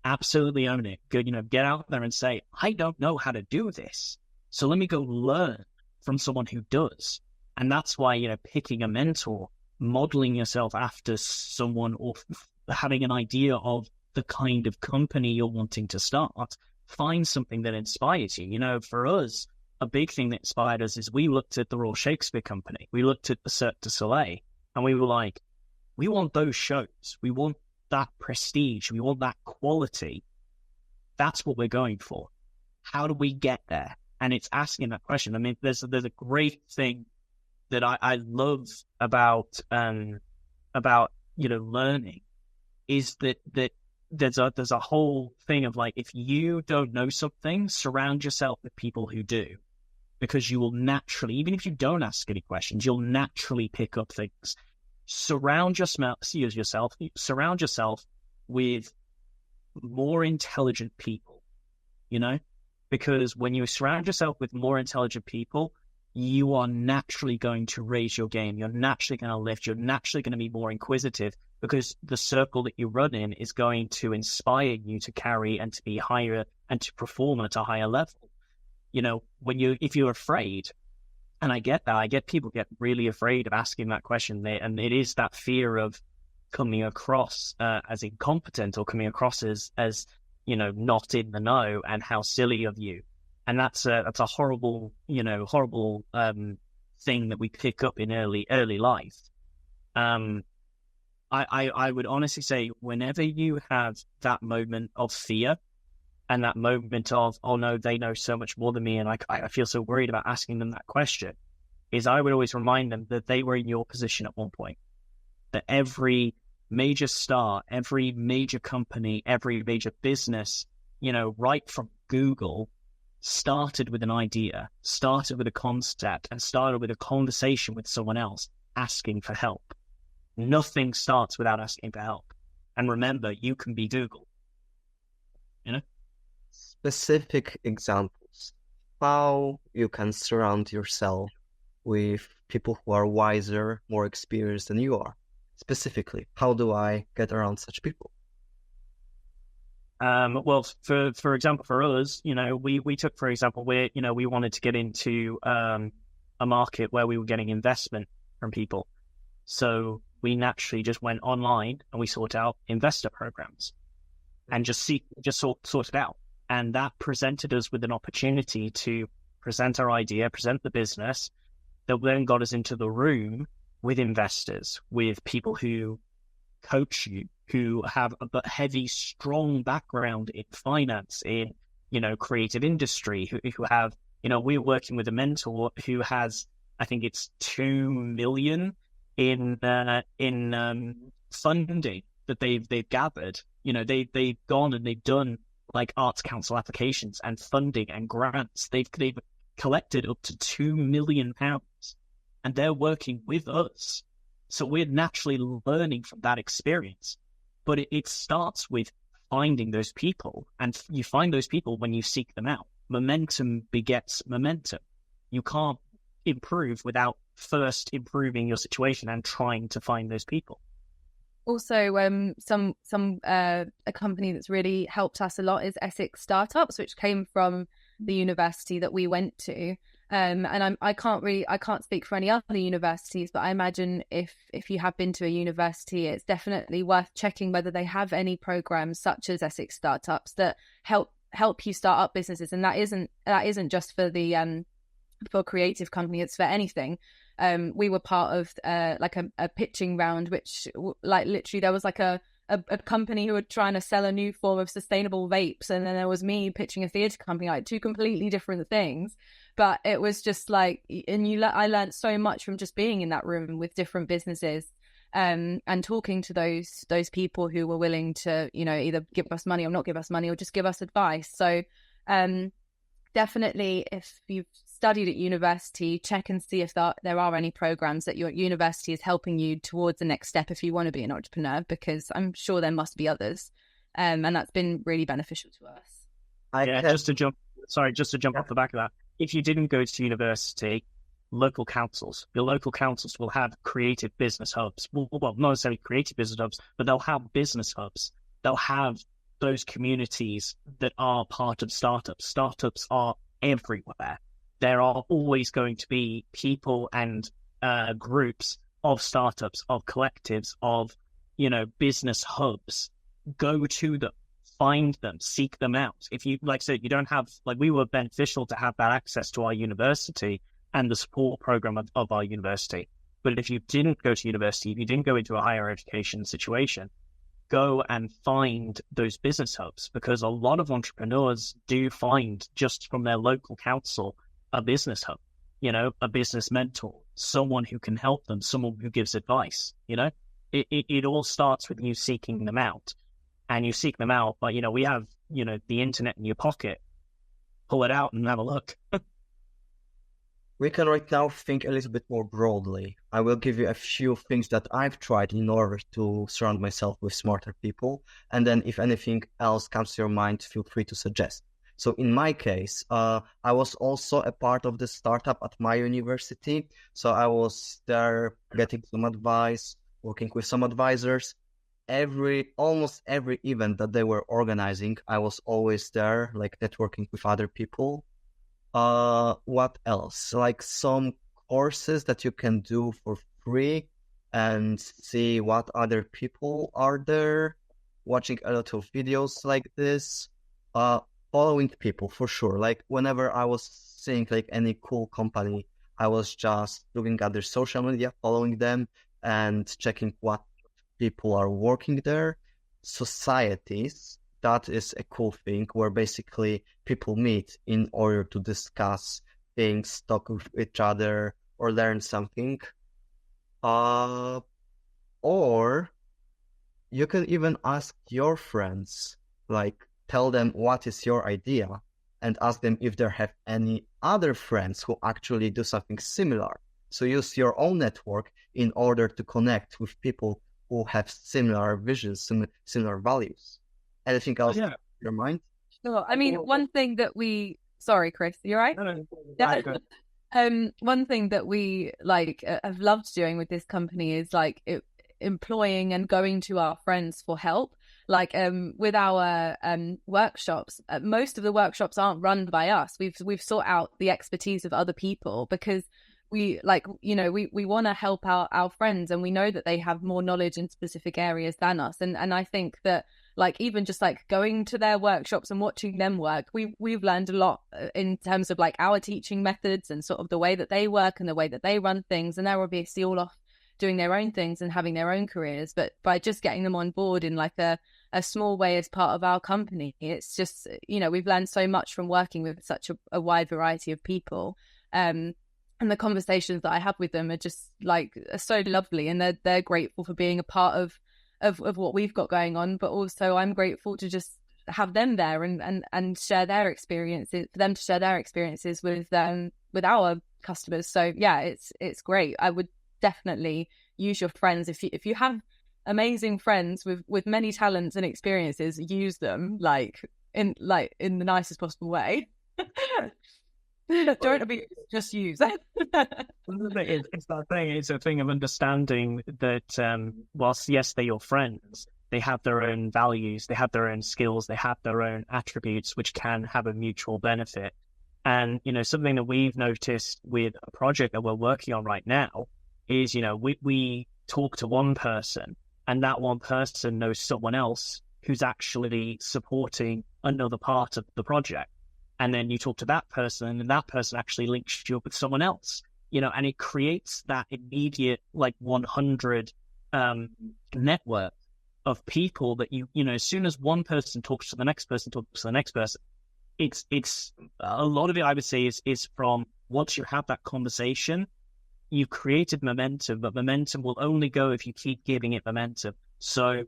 Absolutely own it. Good, get out there and say, I don't know how to do this, so let me go learn from someone who does. And that's why, picking a mentor modeling yourself after someone or having an idea of the kind of company you're wanting to start, find something that inspires you. You know, for us, a big thing that inspired us is we looked at the Royal Shakespeare Company. We looked at the Cirque du Soleil, and we were like, we want those shows. We want that prestige. We want that quality. That's what we're going for. How do we get there? And it's asking that question. I mean, there's a great thing that I love about learning is that there's a whole thing of like, if you don't know something, surround yourself with people who do, because you will naturally, even if you don't ask any questions, you'll naturally pick up things. Surround yourself with more intelligent people, you know, because when you surround yourself with more intelligent people, you are naturally going to raise your game. You're naturally going to lift. You're naturally going to be more inquisitive, because the circle that you run in is going to inspire you to carry and to be higher and to perform at a higher level. You know, if you're afraid, and I get that, I get people get really afraid of asking that question, and it is that fear of coming across as incompetent, or coming across as not in the know, and how silly of you. And that's a horrible thing that we pick up in early life. I would honestly say, whenever you have that moment of fear and that moment of, oh no, they know so much more than me, and I feel so worried about asking them that question, is I would always remind them that they were in your position at one point. That every major star, every major company, every major business, right from Google, started with an idea, started with a concept, and started with a conversation with someone else asking for help. Nothing starts without asking for help. And remember, you can be Google. Specific examples. How you can surround yourself with people who are wiser, more experienced than you are. Specifically, how do I get around such people? Well, for example, for us, we took, for example, we wanted to get into a market where we were getting investment from people. So we naturally just went online and we sought out investor programs and just sort it out. And that presented us with an opportunity to present our idea, present the business, that then got us into the room with investors, with people who coach you, who have a heavy, strong background in finance, in, creative industry, who have, we're working with a mentor who has, I think it's 2 million in funding that they've gathered. They've gone and they've done like Arts Council applications and funding and grants. They've collected up to £2 million, and they're working with us. So we're naturally learning from that experience. But it starts with finding those people, and you find those people when you seek them out. Momentum begets momentum. You can't improve without first improving your situation and trying to find those people. Also, a company that's really helped us a lot is Essex Startups, which came from the university that we went to. And I can't speak for any other universities, but I imagine if you have been to a university, it's definitely worth checking whether they have any programs such as Essex Startups that help you start up businesses. And that isn't just for the for creative company, it's for anything. We were part of like a pitching round, which like literally there was like a company who were trying to sell a new form of sustainable vapes, and then there was me pitching a theatre company, like two completely different things. But it was just like, I learned so much from just being in that room with different businesses, and talking to those people who were willing to, either give us money or not give us money, or just give us advice. So definitely, if you've studied at university, check and see if there are any programs that your university is helping you towards the next step if you want to be an entrepreneur, because I'm sure there must be others. And that's been really beneficial to us. Just to jump off the back of that, if you didn't go to university, your local councils will have creative business hubs. Well, not necessarily creative business hubs, but they'll have business hubs. They'll have those communities that are part of startups. Startups are everywhere. There are always going to be people and groups of startups, of collectives, of, business hubs. Go to them, find them, seek them out. If you, like I said, you don't have, like, we were beneficial to have that access to our university and the support program of our university. But if you didn't go to university, if you didn't go into a higher education situation, go and find those business hubs, because a lot of entrepreneurs do find just from their local council a business hub, a business mentor, someone who can help them, someone who gives advice. It all starts with you seeking them out, and you seek them out. But, we have, the internet in your pocket. Pull it out and have a look. We can right now think a little bit more broadly. I will give you a few things that I've tried in order to surround myself with smarter people. And then if anything else comes to your mind, feel free to suggest. So in my case, I was also a part of the startup at my university. So I was there getting some advice, working with some advisors. Almost every event that they were organizing, I was always there, like networking with other people. What else? Like some courses that you can do for free and see what other people are there, watching a lot of videos like this, following people for sure. Like whenever I was seeing like any cool company, I was just looking at their social media, following them and checking what people are working there. Societies, that is a cool thing where basically people meet in order to discuss things, talk with each other, or learn something. Or you can even ask your friends, like tell them what is your idea and ask them if they have any other friends who actually do something similar. So use your own network in order to connect with people who have similar visions, similar values. Anything else in your mind? Sure. I mean, one thing that sorry, Chris, you all right? No, one thing that we have loved doing with this company is employing and going to our friends for help. With our workshops, most of the workshops aren't run by us. We've sought out the expertise of other people because we want to help our friends, and we know that they have more knowledge in specific areas than us. And I think that even just going to their workshops and watching them work, we've learned a lot in terms of our teaching methods and sort of the way that they work and the way that they run things. And they're obviously all off doing their own things and having their own careers, but by just getting them on board in a small way as part of our company, it's just we've learned so much from working with such a wide variety of people. And the conversations that I have with them are just are so lovely, and they're grateful for being a part of what we've got going on. But also I'm grateful to just have them there and share their experiences, for them to share their experiences with our customers. So yeah, it's great. I would definitely use your friends. If you have amazing friends with many talents and experiences, use them in the nicest possible way. Don't be just use. It's that thing. It's a thing of understanding that whilst yes, they're your friends, they have their own values, they have their own skills, they have their own attributes, which can have a mutual benefit. And something that we've noticed with a project that we're working on right now is we talk to one person, and that one person knows someone else who's actually supporting another part of the project. And then you talk to that person, and that person actually links you up with someone else, and it creates that immediate 100 network of people that as soon as one person talks to the next person, it's a lot of it, I would say, is from once you have that conversation, you've created momentum, but momentum will only go if you keep giving it momentum. So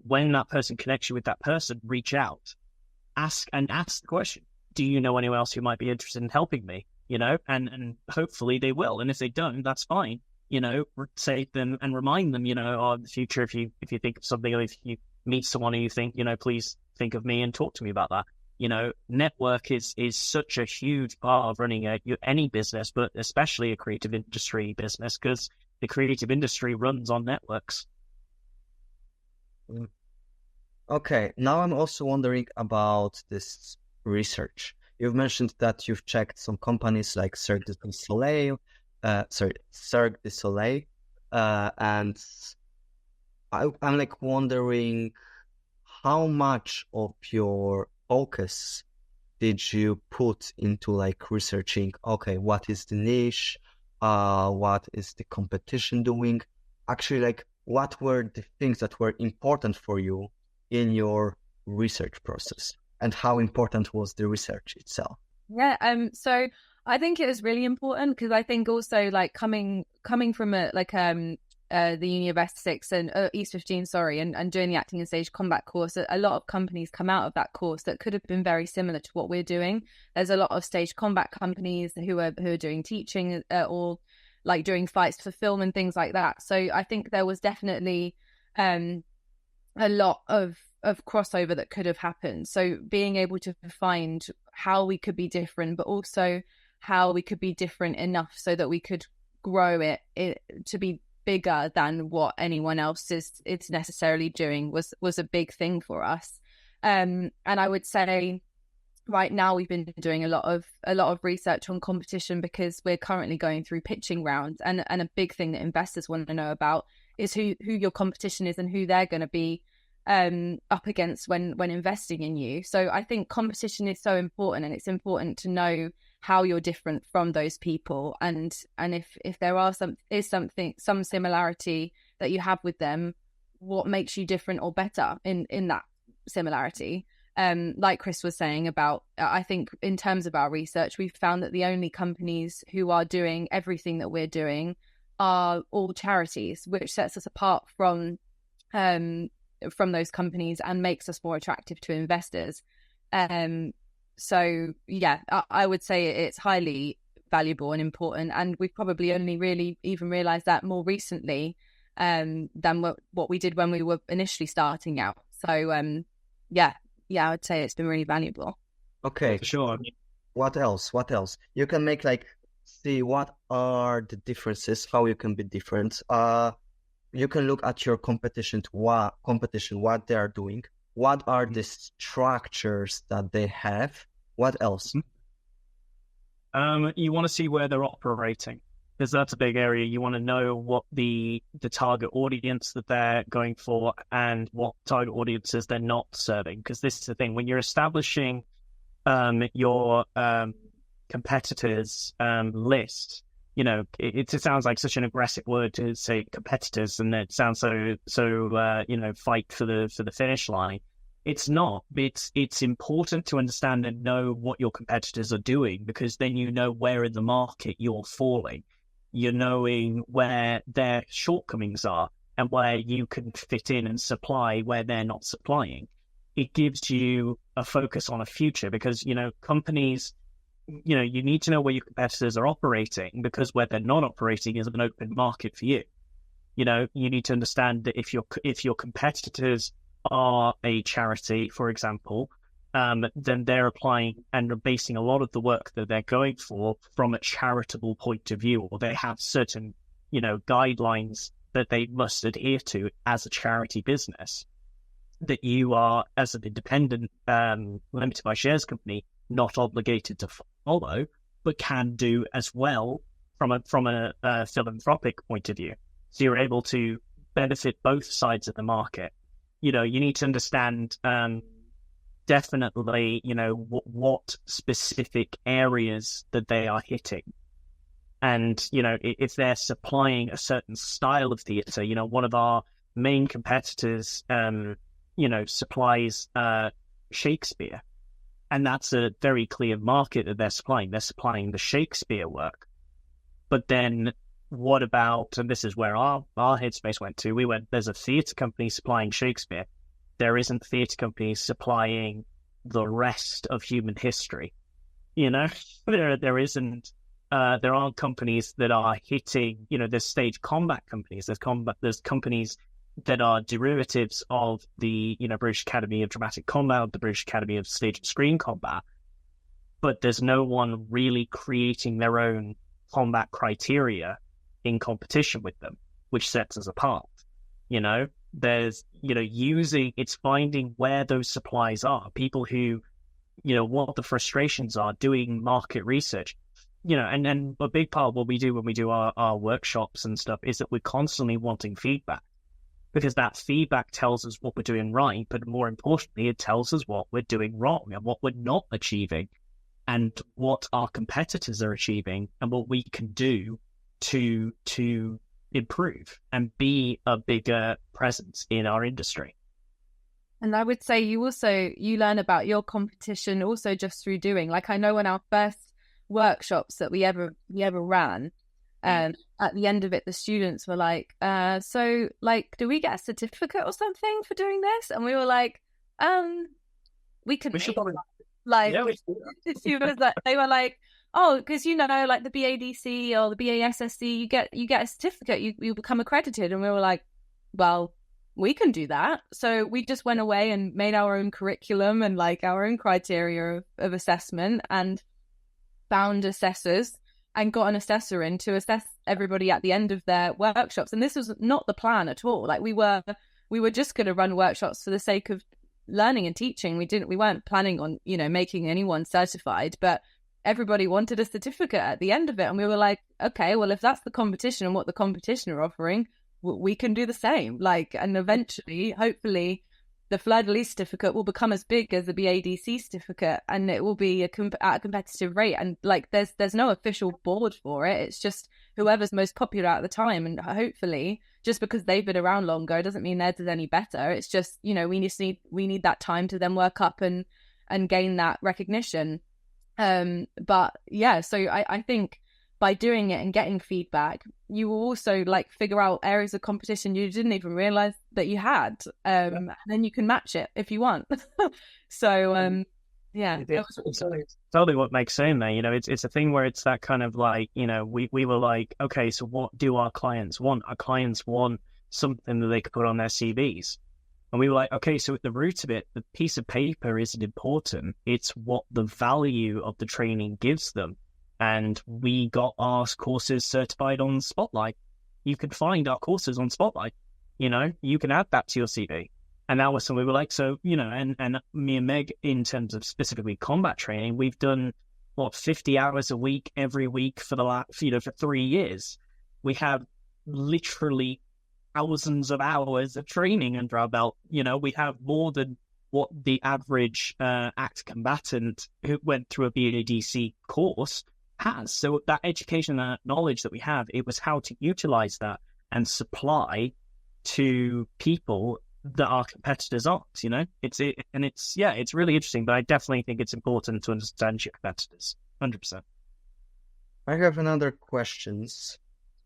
when that person connects you with that person, reach out, ask the question. Do you know anyone else who might be interested in helping me? And hopefully they will. And if they don't, that's fine. Say them and remind them, in the future, if you think of something, or if you meet someone who you think, please think of me and talk to me about that. Network is such a huge part of running any business, but especially a creative industry business, because the creative industry runs on networks. Okay, now I'm also wondering about this research. You've mentioned that you've checked some companies like Cirque du Soleil, And I'm like wondering how much of your focus did you put into like researching, okay, what is the niche? What is the competition doing? Actually, like what were the things that were important for you in your research process? And how important was the research itself? Yeah, so I think it was really important because I think also like coming from the Uni of Essex and East 15, sorry, and doing the acting and stage combat course, a lot of companies come out of that course that could have been very similar to what we're doing. There's a lot of stage combat companies who are doing teaching or like doing fights for film and things like that. So I think there was definitely a lot of crossover that could have happened. So being able to find how we could be different, but also how we could be different enough so that we could grow it to be bigger than what anyone else is necessarily doing was a big thing for us. And I would say right now we've been doing a lot of research on competition because we're currently going through pitching rounds, and a big thing that investors want to know about is who your competition is and who they're going to be up against when investing in you. So I think competition is so important, and it's important to know how you're different from those people, and if there are some similarity that you have with them, what makes you different or better in that similarity. Like Chris was saying about, I think in terms of our research, we've found that the only companies who are doing everything that we're doing are all charities, which sets us apart from those companies and makes us more attractive to investors. So yeah, I would say it's highly valuable and important, and we've probably only really even realized that more recently than what we did when we were initially starting out. So yeah, I would say it's been really valuable. Okay, For sure. what else? You can make like see what are the differences, how you can be different. You can look at your competition, what they are doing, what are the structures that they have, what else? You want to see where they're operating, because that's a big area. You want to know what the target audience that they're going for and what target audiences they're not serving, because this is the thing. When you're establishing your competitors list, you know, it sounds like such an aggressive word to say competitors, and it sounds so fight for the finish line. It's not. It's important to understand and know what your competitors are doing, because then you know where in the market you're falling. You're knowing where their shortcomings are and where you can fit in and supply where they're not supplying. It gives you a focus on a future, because, you know, companies, you know, you need to know where your competitors are operating, because where they're not operating is an open market for you. You know, you need to understand that if your competitors are a charity, for example, then they're applying and are basing a lot of the work that they're going for from a charitable point of view, or they have certain, you know, guidelines that they must adhere to as a charity business that you are, as an independent limited by shares company, not obligated to follow, but can do as well from a philanthropic point of view. So you're able to benefit both sides of the market. You know, you need to understand definitely, you know, what specific areas that they are hitting. And, you know, if they're supplying a certain style of theatre, you know, one of our main competitors, you know, supplies Shakespeare. And that's a very clear market that they're supplying. They're supplying the Shakespeare work. But then what about, and this is where our headspace went to, there's a theatre company supplying Shakespeare. There isn't theatre companies supplying the rest of human history. You know, there isn't, there aren't companies that are hitting, you know, there's stage combat companies, there's companies that are derivatives of the, you know, British Academy of Dramatic Combat, the British Academy of Stage and Screen Combat, but there's no one really creating their own combat criteria in competition with them, which sets us apart. You know, there's, you know, it's finding where those supplies are, people who, you know, what the frustrations are, doing market research, and a big part of what we do when we do our workshops and stuff is that we're constantly wanting feedback, because that feedback tells us what we're doing right, but more importantly, it tells us what we're doing wrong and what we're not achieving, and what our competitors are achieving, and what we can do to improve and be a bigger presence in our industry. And I would say you learn about your competition also just through doing. Like, I know in our first workshops that we ever ran, at the end of it, the students were like, so like, do we get a certificate or something for doing this? And we were like, we should probably, like, yeah, they were like, oh, because like the BADC or the BASSC, you get a certificate, you become accredited. And we were like, well, we can do that. So we just went away and made our own curriculum and like our own criteria of assessment, and found assessors and got an assessor in to assess everybody at the end of their workshops. And this was not the plan at all. Like, we were just going to run workshops for the sake of learning and teaching. We weren't planning on, making anyone certified, but everybody wanted a certificate at the end of it. And we were like, okay, well, if that's the competition and what the competition are offering, we can do the same. Like, and eventually, hopefully, the Fleur de Lis certificate will become as big as the BADC certificate, and it will be at a competitive rate. And like, there's no official board for it. It's just whoever's most popular at the time. And hopefully, just because they've been around longer doesn't mean theirs is any better. It's just, we need that time to then work up and gain that recognition. But yeah, so I think by doing it and getting feedback, you will also like figure out areas of competition you didn't even realize that you had, and then you can match it if you want. So yeah, it's totally what Meg's saying there. It's a thing where it's that kind of like, we were like, okay, so what do our clients want? Our clients want something that they could put on their CVs. And we were like, okay, so at the root of it, the piece of paper isn't important. It's what the value of the training gives them. And we got our courses certified on Spotlight. You can find our courses on Spotlight. You can add that to your CV. And that was something we were like, so, and me and Meg, in terms of specifically combat training, we've done 50 hours a week, every week for the last, for 3 years. We have literally thousands of hours of training under our belt. We have more than what the average active combatant who went through a BADC course has. So that education, that knowledge that we have, it was how to utilize that and supply to people that our competitors aren't. It's really interesting, but I definitely think it's important to understand your competitors 100%. I have another questions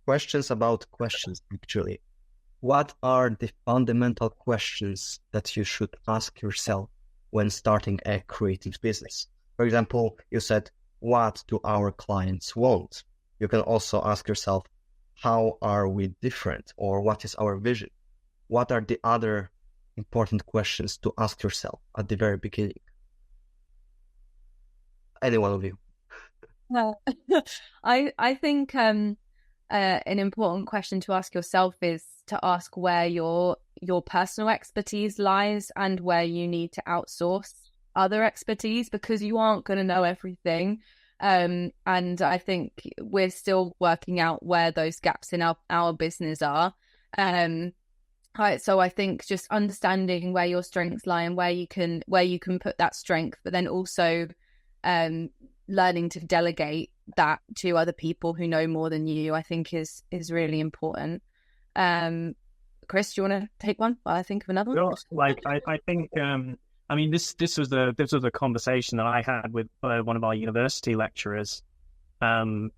about questions, actually. What are the fundamental questions that you should ask yourself when starting a creative business? For example, you said, what do our clients want? You can also ask yourself, how are we different? Or what is our vision? What are the other important questions to ask yourself at the very beginning? Any one of you? Well, I think an important question to ask yourself is to ask where your personal expertise lies and where you need to outsource other expertise, because you aren't going to know everything. And I think we're still working out where those gaps in our business are. So I think just understanding where your strengths lie and where you can put that strength, but then also learning to delegate that to other people who know more than you, I think is really important. Chris, do you want to take one while I think of another one? Like I think this was a conversation that I had with one of our university lecturers, and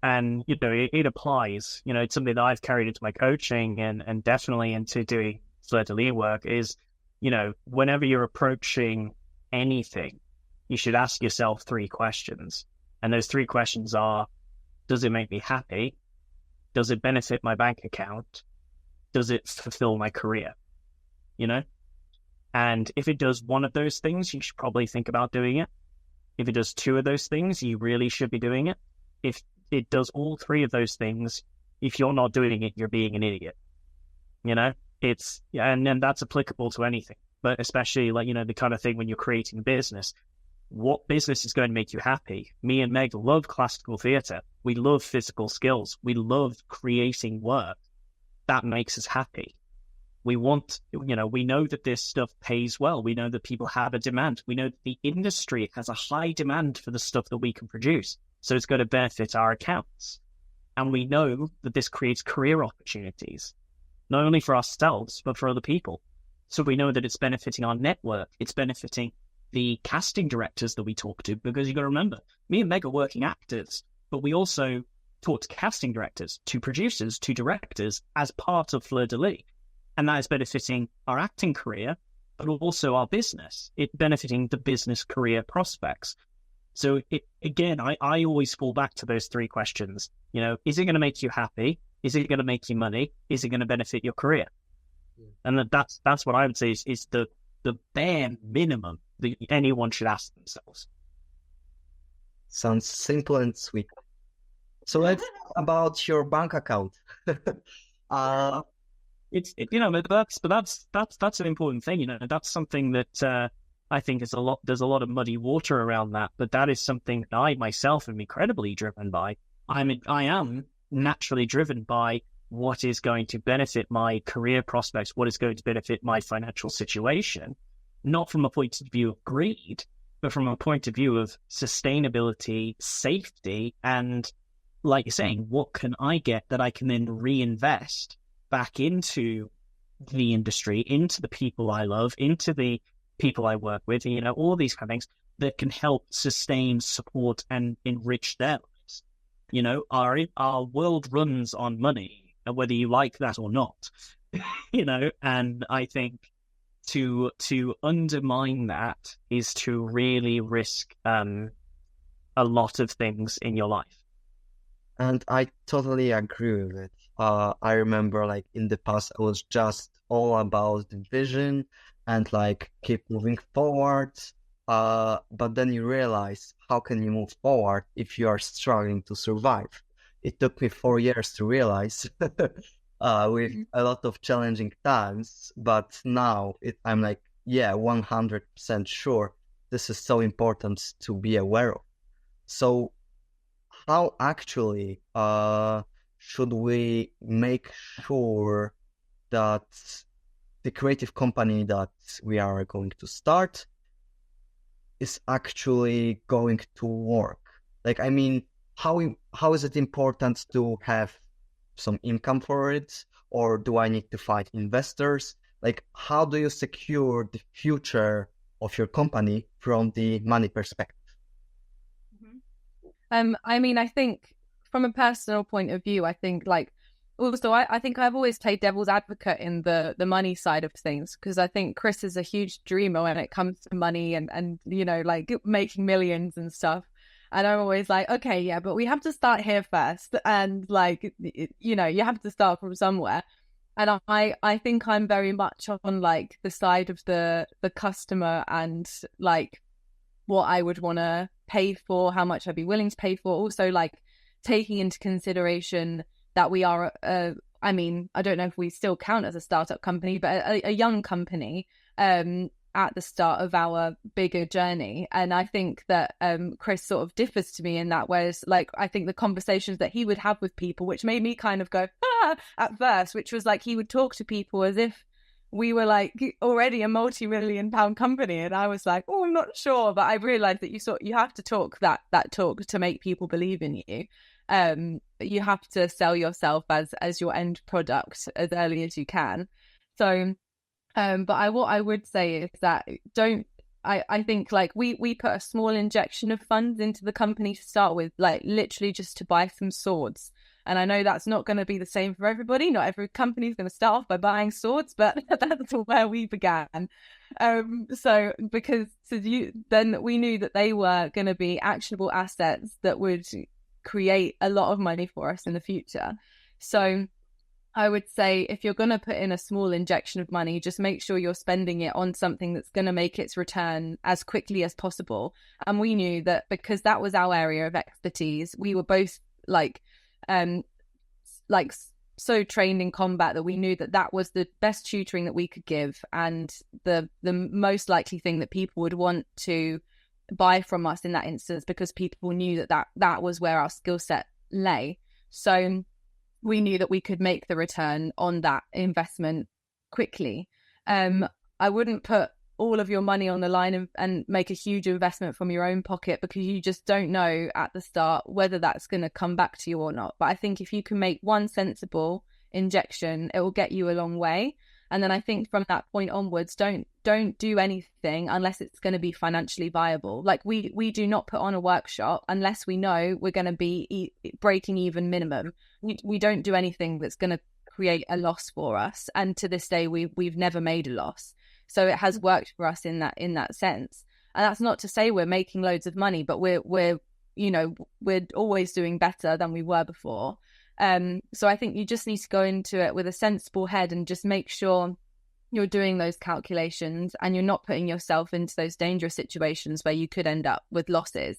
it applies. It's something that I've carried into my coaching and definitely into doing Fleur de Lis work. Is whenever you're approaching anything, you should ask yourself 3 questions, and those 3 questions are: does it make me happy? Does it benefit my bank account? Does it fulfill my career? And if it does one of those things, you should probably think about doing it. If it does 2 of those things, you really should be doing it. If it does all 3 of those things, if you're not doing it, you're being an idiot. And then that's applicable to anything, but especially the kind of thing when you're creating a business. what business is going to make you happy? Me and Meg love classical theatre. We love physical skills. We love creating work. That makes us happy. We want, we know that this stuff pays well. We know that people have a demand. We know that the industry has a high demand for the stuff that we can produce. So it's going to benefit our accounts. And we know that this creates career opportunities, not only for ourselves, but for other people. So we know that it's benefiting our network. It's benefiting the casting directors that we talk to, because you've got to remember, me and Meg are working actors, but we also talk to casting directors, to producers, to directors as part of Fleur de Lis. And that is benefiting our acting career, but also our business. It's benefiting the business career prospects. So I always fall back to those three questions. Is it going to make you happy? Is it going to make you money? Is it going to benefit your career? And that's what I would say is the bare minimum that anyone should ask themselves. Sounds simple and sweet. So let's talk about your bank account. That's an important thing. That's something that I think there's a lot of muddy water around that, but that is something that I myself am incredibly driven by. I am naturally driven by what is going to benefit my career prospects, what is going to benefit my financial situation, not from a point of view of greed, but from a point of view of sustainability, safety, and like you're saying, what can I get that I can then reinvest back into the industry, into the people I love, into the people I work with, all these kind of things that can help sustain, support, and enrich their lives. Our world runs on money, whether you like that or not, and I think to undermine that is to really risk a lot of things in your life. And I totally agree with it. I remember in the past, I was just all about the vision and keep moving forward. But then you realize, how can you move forward if you are struggling to survive? It took me 4 years to realize with a lot of challenging times. But now I'm 100% sure this is so important to be aware of. So how actually should we make sure that the creative company that we are going to start is actually going to work? How is it important to have some income for it? Or do I need to find investors? How do you secure the future of your company from the money perspective? I think from a personal point of view, I think I think I've always played devil's advocate in the money side of things, because I think Chris is a huge dreamer when it comes to money and making millions and stuff. And I'm always okay, yeah, but we have to start here first. And you have to start from somewhere. And I think I'm very much on the side of the customer and what I would want to pay for, how much I'd be willing to pay for. Also taking into consideration that we are, I don't know if we still count as a startup company, but a young company at the start of our bigger journey. And I think that Chris sort of differs to me in that, whereas I think the conversations that he would have with people, which made me kind of go, at first, which was he would talk to people as if we were already a multi-million-pound company. And I was oh, I'm not sure. But I realized that you have to talk that talk to make people believe in you. You have to sell yourself as your end product as early as you can. So, but what I would say is that I think we put a small injection of funds into the company to start with, literally just to buy some swords. And I know that's not going to be the same for everybody. Not every company is going to start off by buying swords, but that's where we began. Then we knew that they were going to be actionable assets that would create a lot of money for us in the future. So I would say, if you're going to put in a small injection of money, just make sure you're spending it on something that's going to make its return as quickly as possible. And we knew that because that was our area of expertise, we were both so trained in combat that we knew that was the best tutoring that we could give, and the most likely thing that people would want to buy from us in that instance, because people knew that was where our skill set lay. So we knew that we could make the return on that investment quickly. I wouldn't put all of your money on the line and make a huge investment from your own pocket, because you just don't know at the start whether that's going to come back to you or not. But I think if you can make one sensible injection, it will get you a long way. And then I think from that point onwards, don't do anything unless it's going to be financially viable. Like we do not put on a workshop unless we know we're going to be breaking even minimum. We don't do anything that's going to create a loss for us. And to this day, we've never made a loss. So it has worked for us in that sense. And that's not to say we're making loads of money, but we're always doing better than we were before. So I think you just need to go into it with a sensible head and just make sure you're doing those calculations and you're not putting yourself into those dangerous situations where you could end up with losses.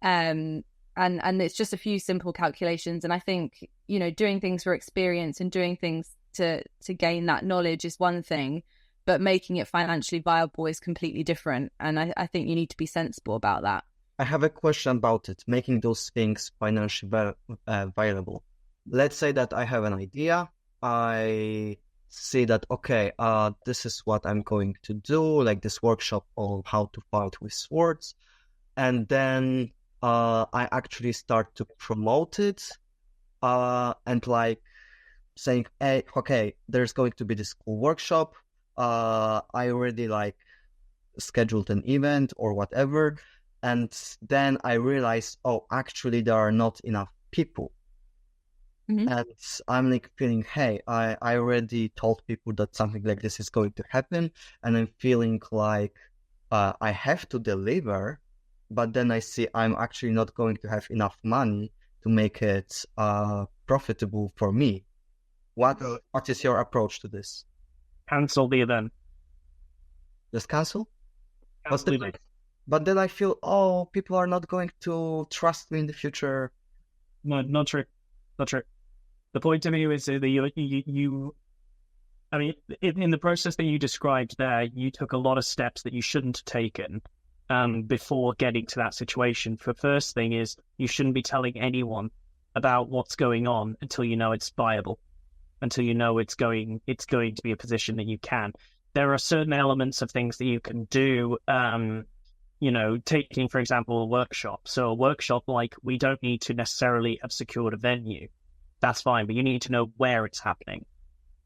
And it's just a few simple calculations. And I think, doing things for experience and doing things to gain that knowledge is one thing, but making it financially viable is completely different. And I think you need to be sensible about that. I have a question about it, making those things financially viable. Let's say that I have an idea. I see that, okay, this is what I'm going to do, like this workshop on how to fight with swords. And then I actually start to promote it and like saying, hey, okay, there's going to be this cool workshop. I already like scheduled an event or whatever. And then I realized, oh, actually there are not enough people. Mm-hmm. And I'm like feeling, hey, I already told people that something like this is going to happen. And I'm feeling like I have to deliver, but then I see I'm actually not going to have enough money to make it profitable for me. What is your approach to this? Cancel the event. Just cancel? Cancel the event. But then I feel, oh, people are not going to trust me in the future. No, not true. Not true. The point of view is that in the process that you described there, you took a lot of steps that you shouldn't have taken before getting to that situation. The first thing is you shouldn't be telling anyone about what's going on until you know it's viable, until you know it's going to be a position that you can. There are certain elements of things that you can do, taking, for example, a workshop. So a workshop, like, we don't need to necessarily have secured a venue. That's fine, but you need to know where it's happening.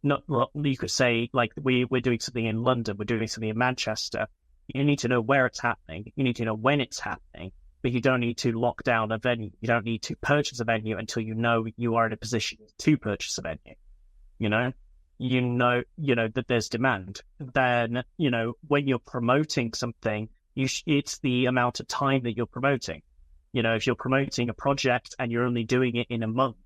Not, well, you could say, like, we're doing something in London, we're doing something in Manchester. You need to know where it's happening. You need to know when it's happening, but you don't need to lock down a venue. You don't need to purchase a venue until you know you are in a position to purchase a venue. You know that there's demand. Then, when you're promoting something, it's the amount of time that you're promoting. If you're promoting a project and you're only doing it in a month,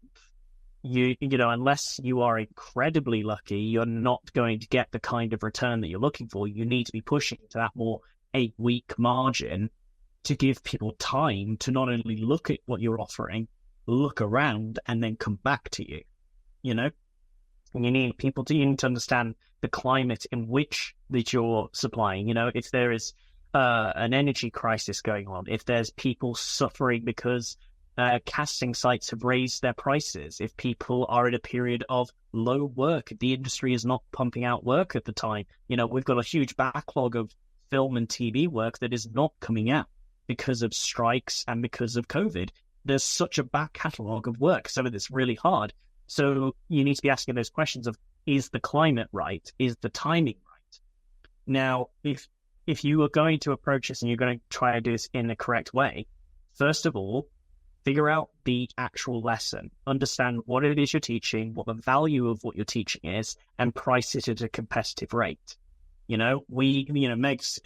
unless you are incredibly lucky, you're not going to get the kind of return that you're looking for. You need to be pushing to that more 8-week margin to give people time to not only look at what you're offering, look around, and then come back to you. And you need to understand the climate in which that you're supplying. If there is an energy crisis going on, if there's people suffering because casting sites have raised their prices, if people are in a period of low work, the industry is not pumping out work at the time. We've got a huge backlog of film and TV work that is not coming out because of strikes and because of COVID. There's such a back catalogue of work, so it's really hard. So you need to be asking those questions of, is the climate right? Is the timing right? Now, if you are going to approach this and you're going to try to do this in the correct way, first of all, figure out the actual lesson, understand what it is you're teaching, what the value of what you're teaching is, and price it at a competitive rate. Meg's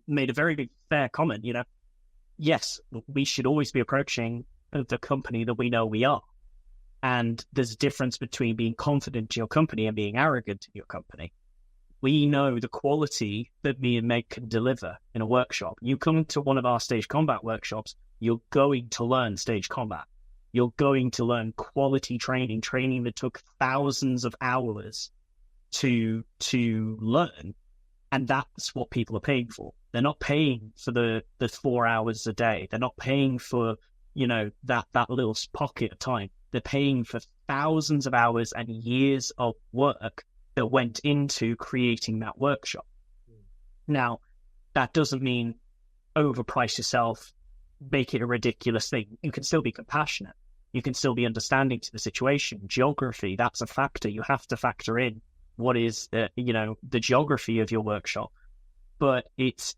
made a very fair comment. Yes, we should always be approaching the company that we know we are. And there's a difference between being confident in your company and being arrogant in your company. We know the quality that me and Meg can deliver in a workshop. You come to one of our stage combat workshops, you're going to learn stage combat. You're going to learn quality training that took thousands of hours to learn. And that's what people are paying for. They're not paying for the 4 hours a day. They're not paying for, that little pocket of time. They're paying for thousands of hours and years of work that went into creating that workshop. Now, that doesn't mean overprice yourself, make it a ridiculous thing. You can still be compassionate. You can still be understanding to the situation. Geography, that's a factor. You have to factor in what is, the geography of your workshop. But it's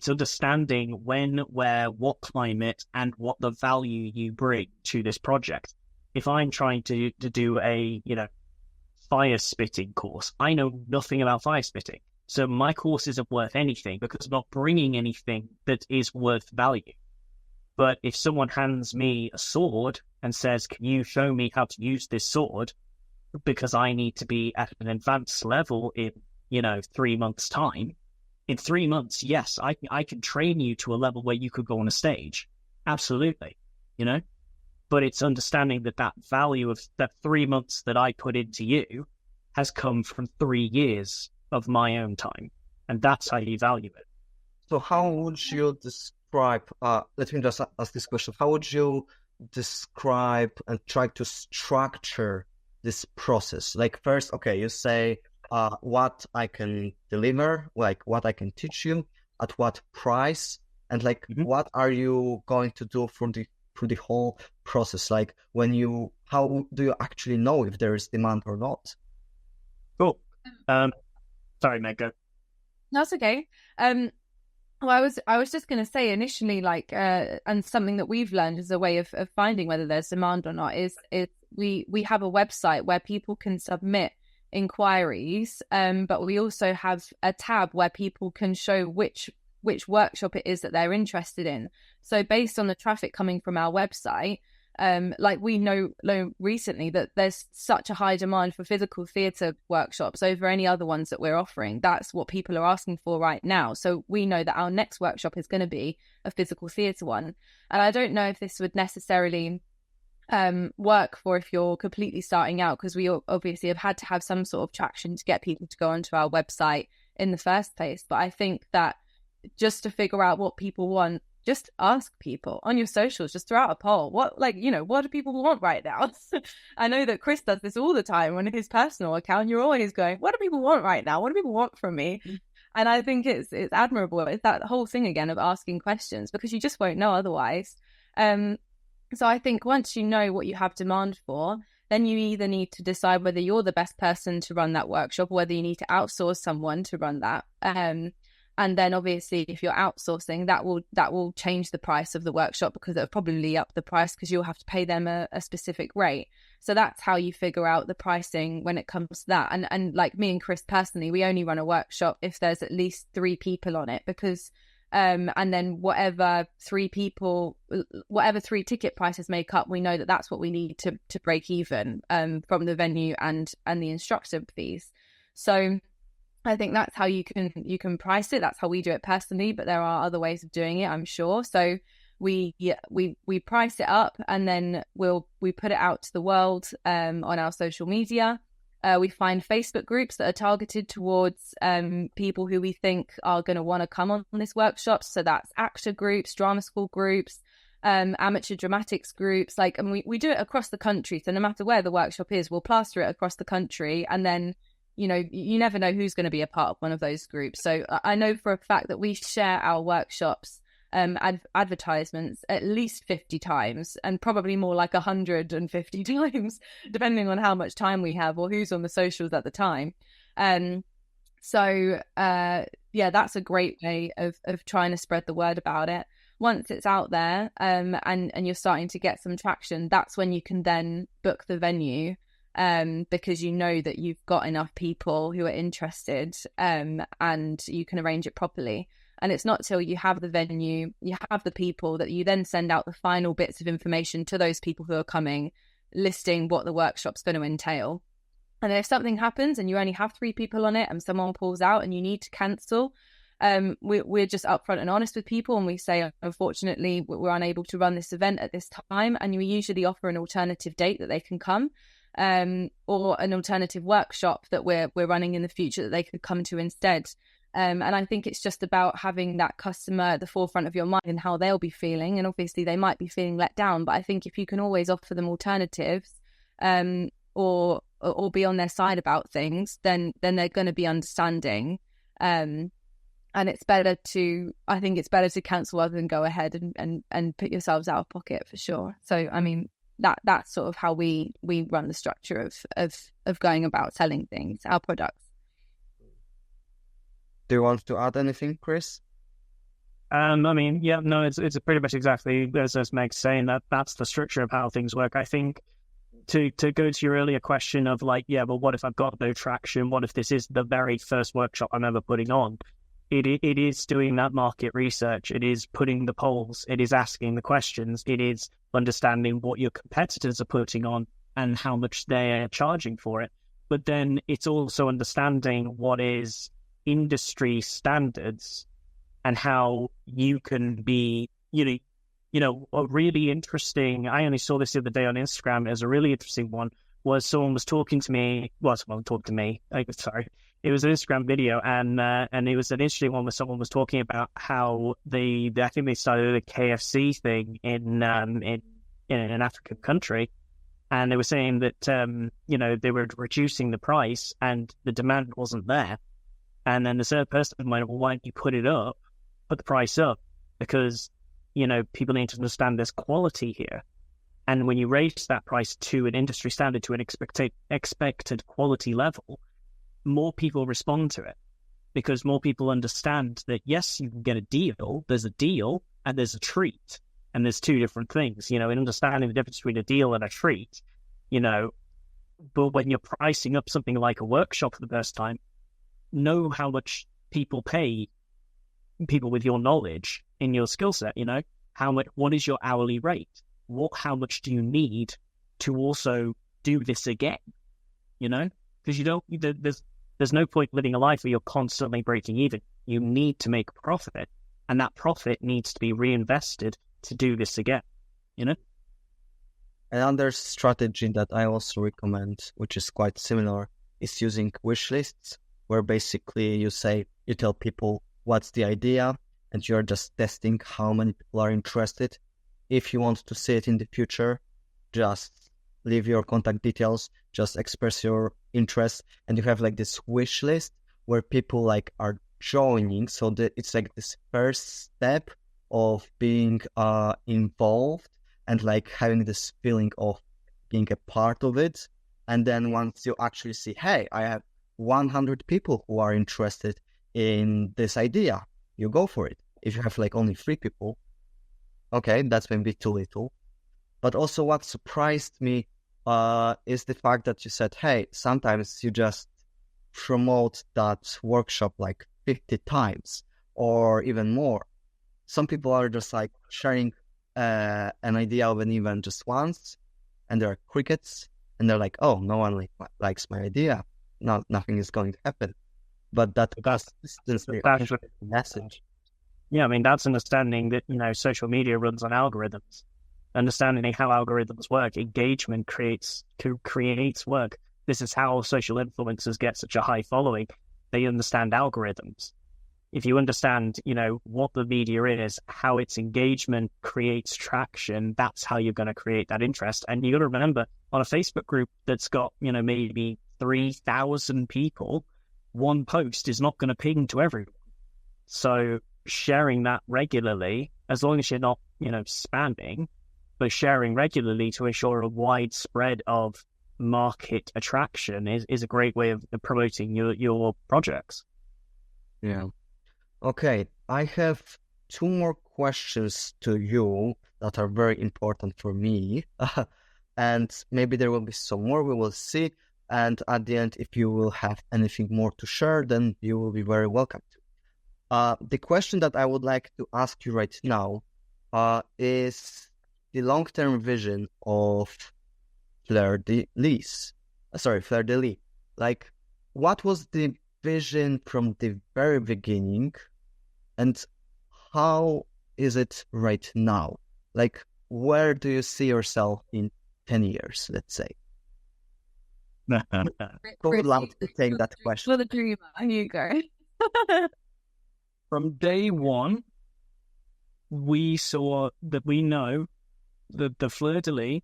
understanding when, where, what climate, and what the value you bring to this project. If I'm trying to do a, fire spitting course, I know nothing about fire spitting. So my course isn't worth anything because I'm not bringing anything that is worth value. But if someone hands me a sword and says, can you show me how to use this sword? Because I need to be at an advanced level in, 3 months' time. In 3 months, yes, I can train you to a level where you could go on a stage. Absolutely, But it's understanding that value of that 3 months that I put into you has come from 3 years of my own time. And that's how you value it. So how would you describe, let me just ask this question, how would you describe and try to structure this process? Like first, okay, you say what I can deliver, like what I can teach you, at what price, and like what are you going to do through the whole process? Like how do you actually know if there is demand or not? Cool. Sorry, Meg, go. That's okay. Well, I was just going to say initially, and something that we've learned as a way of finding whether there's demand or not is we have a website where people can submit inquiries, but we also have a tab where people can show which workshop it is that they're interested in. So based on the traffic coming from our website, we know recently that there's such a high demand for physical theatre workshops over any other ones that we're offering. That's what people are asking for right now. So we know that our next workshop is going to be a physical theatre one. And I don't know if this would necessarily work for if you're completely starting out, because we obviously have had to have some sort of traction to get people to go onto our website in the first place. But I think that just to figure out what people want, just ask people on your socials, just throw out a poll. What do people want right now? I know that Chris does this all the time on his personal account. You're always going, what do people want right now? What do people want from me? And I think it's admirable. It's that whole thing again of asking questions, because you just won't know otherwise. So I think once you know what you have demand for, then you either need to decide whether you're the best person to run that workshop or whether you need to outsource someone to run that. And then obviously if you're outsourcing, that will change the price of the workshop, because it'll probably up the price because you'll have to pay them a specific rate. So that's how you figure out the pricing when it comes to that. And like me and Chris personally, we only run a workshop if there's at least 3 people on it, because and then whatever 3 ticket prices make up, we know that that's what we need to break even from the venue and the instructor fees. So I think that's how you can price it. That's how we do it personally, but there are other ways of doing it, I'm sure. So we price it up, and then we put it out to the world on our social media. We find Facebook groups that are targeted towards people who we think are going to want to come on this workshop. So that's actor groups, drama school groups, amateur dramatics groups. And we do it across the country. So no matter where the workshop is, we'll plaster it across the country, and then you never know who's going to be a part of one of those groups. So I know for a fact that we share our workshops advertisements at least 50 times, and probably more like 150 times, depending on how much time we have or who's on the socials at the time. So that's a great way of trying to spread the word about it. Once it's out there and you're starting to get some traction, that's when you can then book the venue, because you know that you've got enough people who are interested, and you can arrange it properly. And it's not till you have the venue, you have the people, that you then send out the final bits of information to those people who are coming, listing what the workshop's going to entail. And if something happens and you only have 3 people on it and someone pulls out and you need to cancel, we're just upfront and honest with people, and we say, unfortunately, we're unable to run this event at this time, and we usually offer an alternative date that they can come, or an alternative workshop that we're running in the future that they could come to instead. And I think it's just about having that customer at the forefront of your mind and how they'll be feeling. And obviously they might be feeling let down, but I think if you can always offer them alternatives, or be on their side about things, then they're going to be understanding. And it's better to cancel rather than go ahead and put yourselves out of pocket, for sure. So, I mean, that's sort of how we run the structure of going about selling things, our products. Do you want to add anything, Chris? I mean, yeah, no, it's pretty much exactly as Meg's saying, that's the structure of how things work. I think to go to your earlier question of like, yeah, but what if I've got no traction? What if this is the very first workshop I'm ever putting on? It is doing that market research. It is putting the polls. It is asking the questions. It is understanding what your competitors are putting on and how much they're charging for it. But then it's also understanding what is industry standards and how you can be, you know, a really interesting, I only saw this the other day on Instagram as a really interesting one, was someone was talking to me, it was an Instagram video, and it was an interesting one where someone was talking about how I think they started a KFC thing in an African country, and they were saying that, you know, they were reducing the price and the demand wasn't there. And then the third person went, well, why don't you put the price up? Because, you know, people need to understand there's quality here. And when you raise that price to an industry standard, to an expected quality level, more people respond to it, because more people understand that, yes, you can get a deal. There's a deal and there's a treat. And there's two different things, you know, in understanding the difference between a deal and a treat, you know. But when you're pricing up something like a workshop for the first time, know how much people pay, people with your knowledge in your skill set, you know, what is your hourly rate? How much do you need to also do this again? You know, because there's no point living a life where you're constantly breaking even. You need to make profit, and that profit needs to be reinvested to do this again, you know? Another strategy that I also recommend, which is quite similar, is using wish lists, where basically you tell people what's the idea, and you're just testing how many people are interested. If you want to see it in the future, just leave your contact details, just express your interest, and you have like this wish list where people like are joining. So it's like this first step of being involved and like having this feeling of being a part of it. And then once you actually see, hey, I have 100 people who are interested in this idea, you go for it. If you have like only 3 people, okay, that's maybe too little. But also what surprised me is the fact that you said, hey, sometimes you just promote that workshop like 50 times or even more. Some people are just like sharing an idea of an event just once, and there are crickets, and they're like, oh, no one likes my idea. Nothing is going to happen. But that's the message. Yeah, I mean, that's understanding that, you know, social media runs on algorithms. Understanding how algorithms work, engagement creates work. This is how social influencers get such a high following. They understand algorithms. If you understand, you know, what the media is, how its engagement creates traction, that's how you're going to create that interest. And you got to remember, on a Facebook group that's got, you know, maybe 3,000 people, one post is not going to ping to everyone. So sharing that regularly, as long as you're not, you know, spamming, but sharing regularly to ensure a wide spread of market attraction is a great way of promoting your projects. Yeah. Okay, I have 2 more questions to you that are very important for me. And maybe there will be some more, we will see. And at the end, if you will have anything more to share, then you will be very welcome to. The question that I would like to ask you right now is the long-term vision of Fleur de Lis. Like, what was the vision from the very beginning, and how is it right now? Like, where do you see yourself in 10 years, let's say? Who would like to take that question? For the dreamer, here you go. From day one, we know that the Fleur de Lis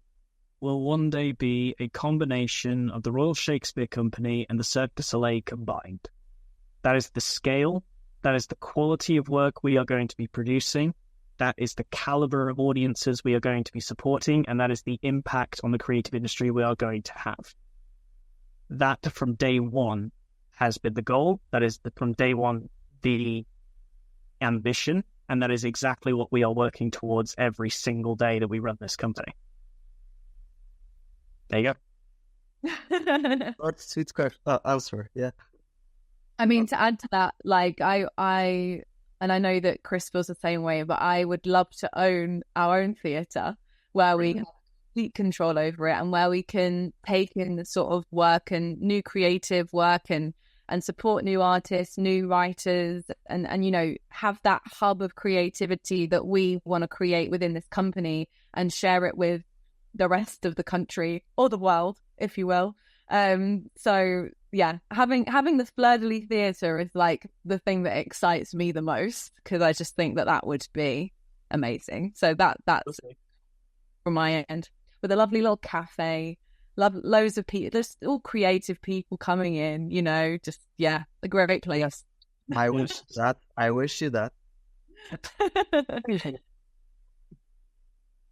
will one day be a combination of the Royal Shakespeare Company and the Cirque du Soleil combined. That is the scale, that is the quality of work we are going to be producing, that is the caliber of audiences we are going to be supporting, and that is the impact on the creative industry we are going to have. That from day one has been the goal. That is from day one the ambition, and that is exactly what we are working towards every single day that we run this company. There you go. What sweet question answer? Yeah. I mean, to add to that, like I know that Chris feels the same way, but I would love to own our own theatre where we have complete control over it and where we can take in the sort of work and new creative work and support new artists, new writers, and you know, have that hub of creativity that we want to create within this company and share it with the rest of the country or the world, if you will. So yeah, having the Fleur de Lis Theatre is like the thing that excites me the most, because I just think that would be amazing. So that's from my end, with a lovely little cafe, loads of people, just all creative people coming in, you know, just a great place. I wish you that.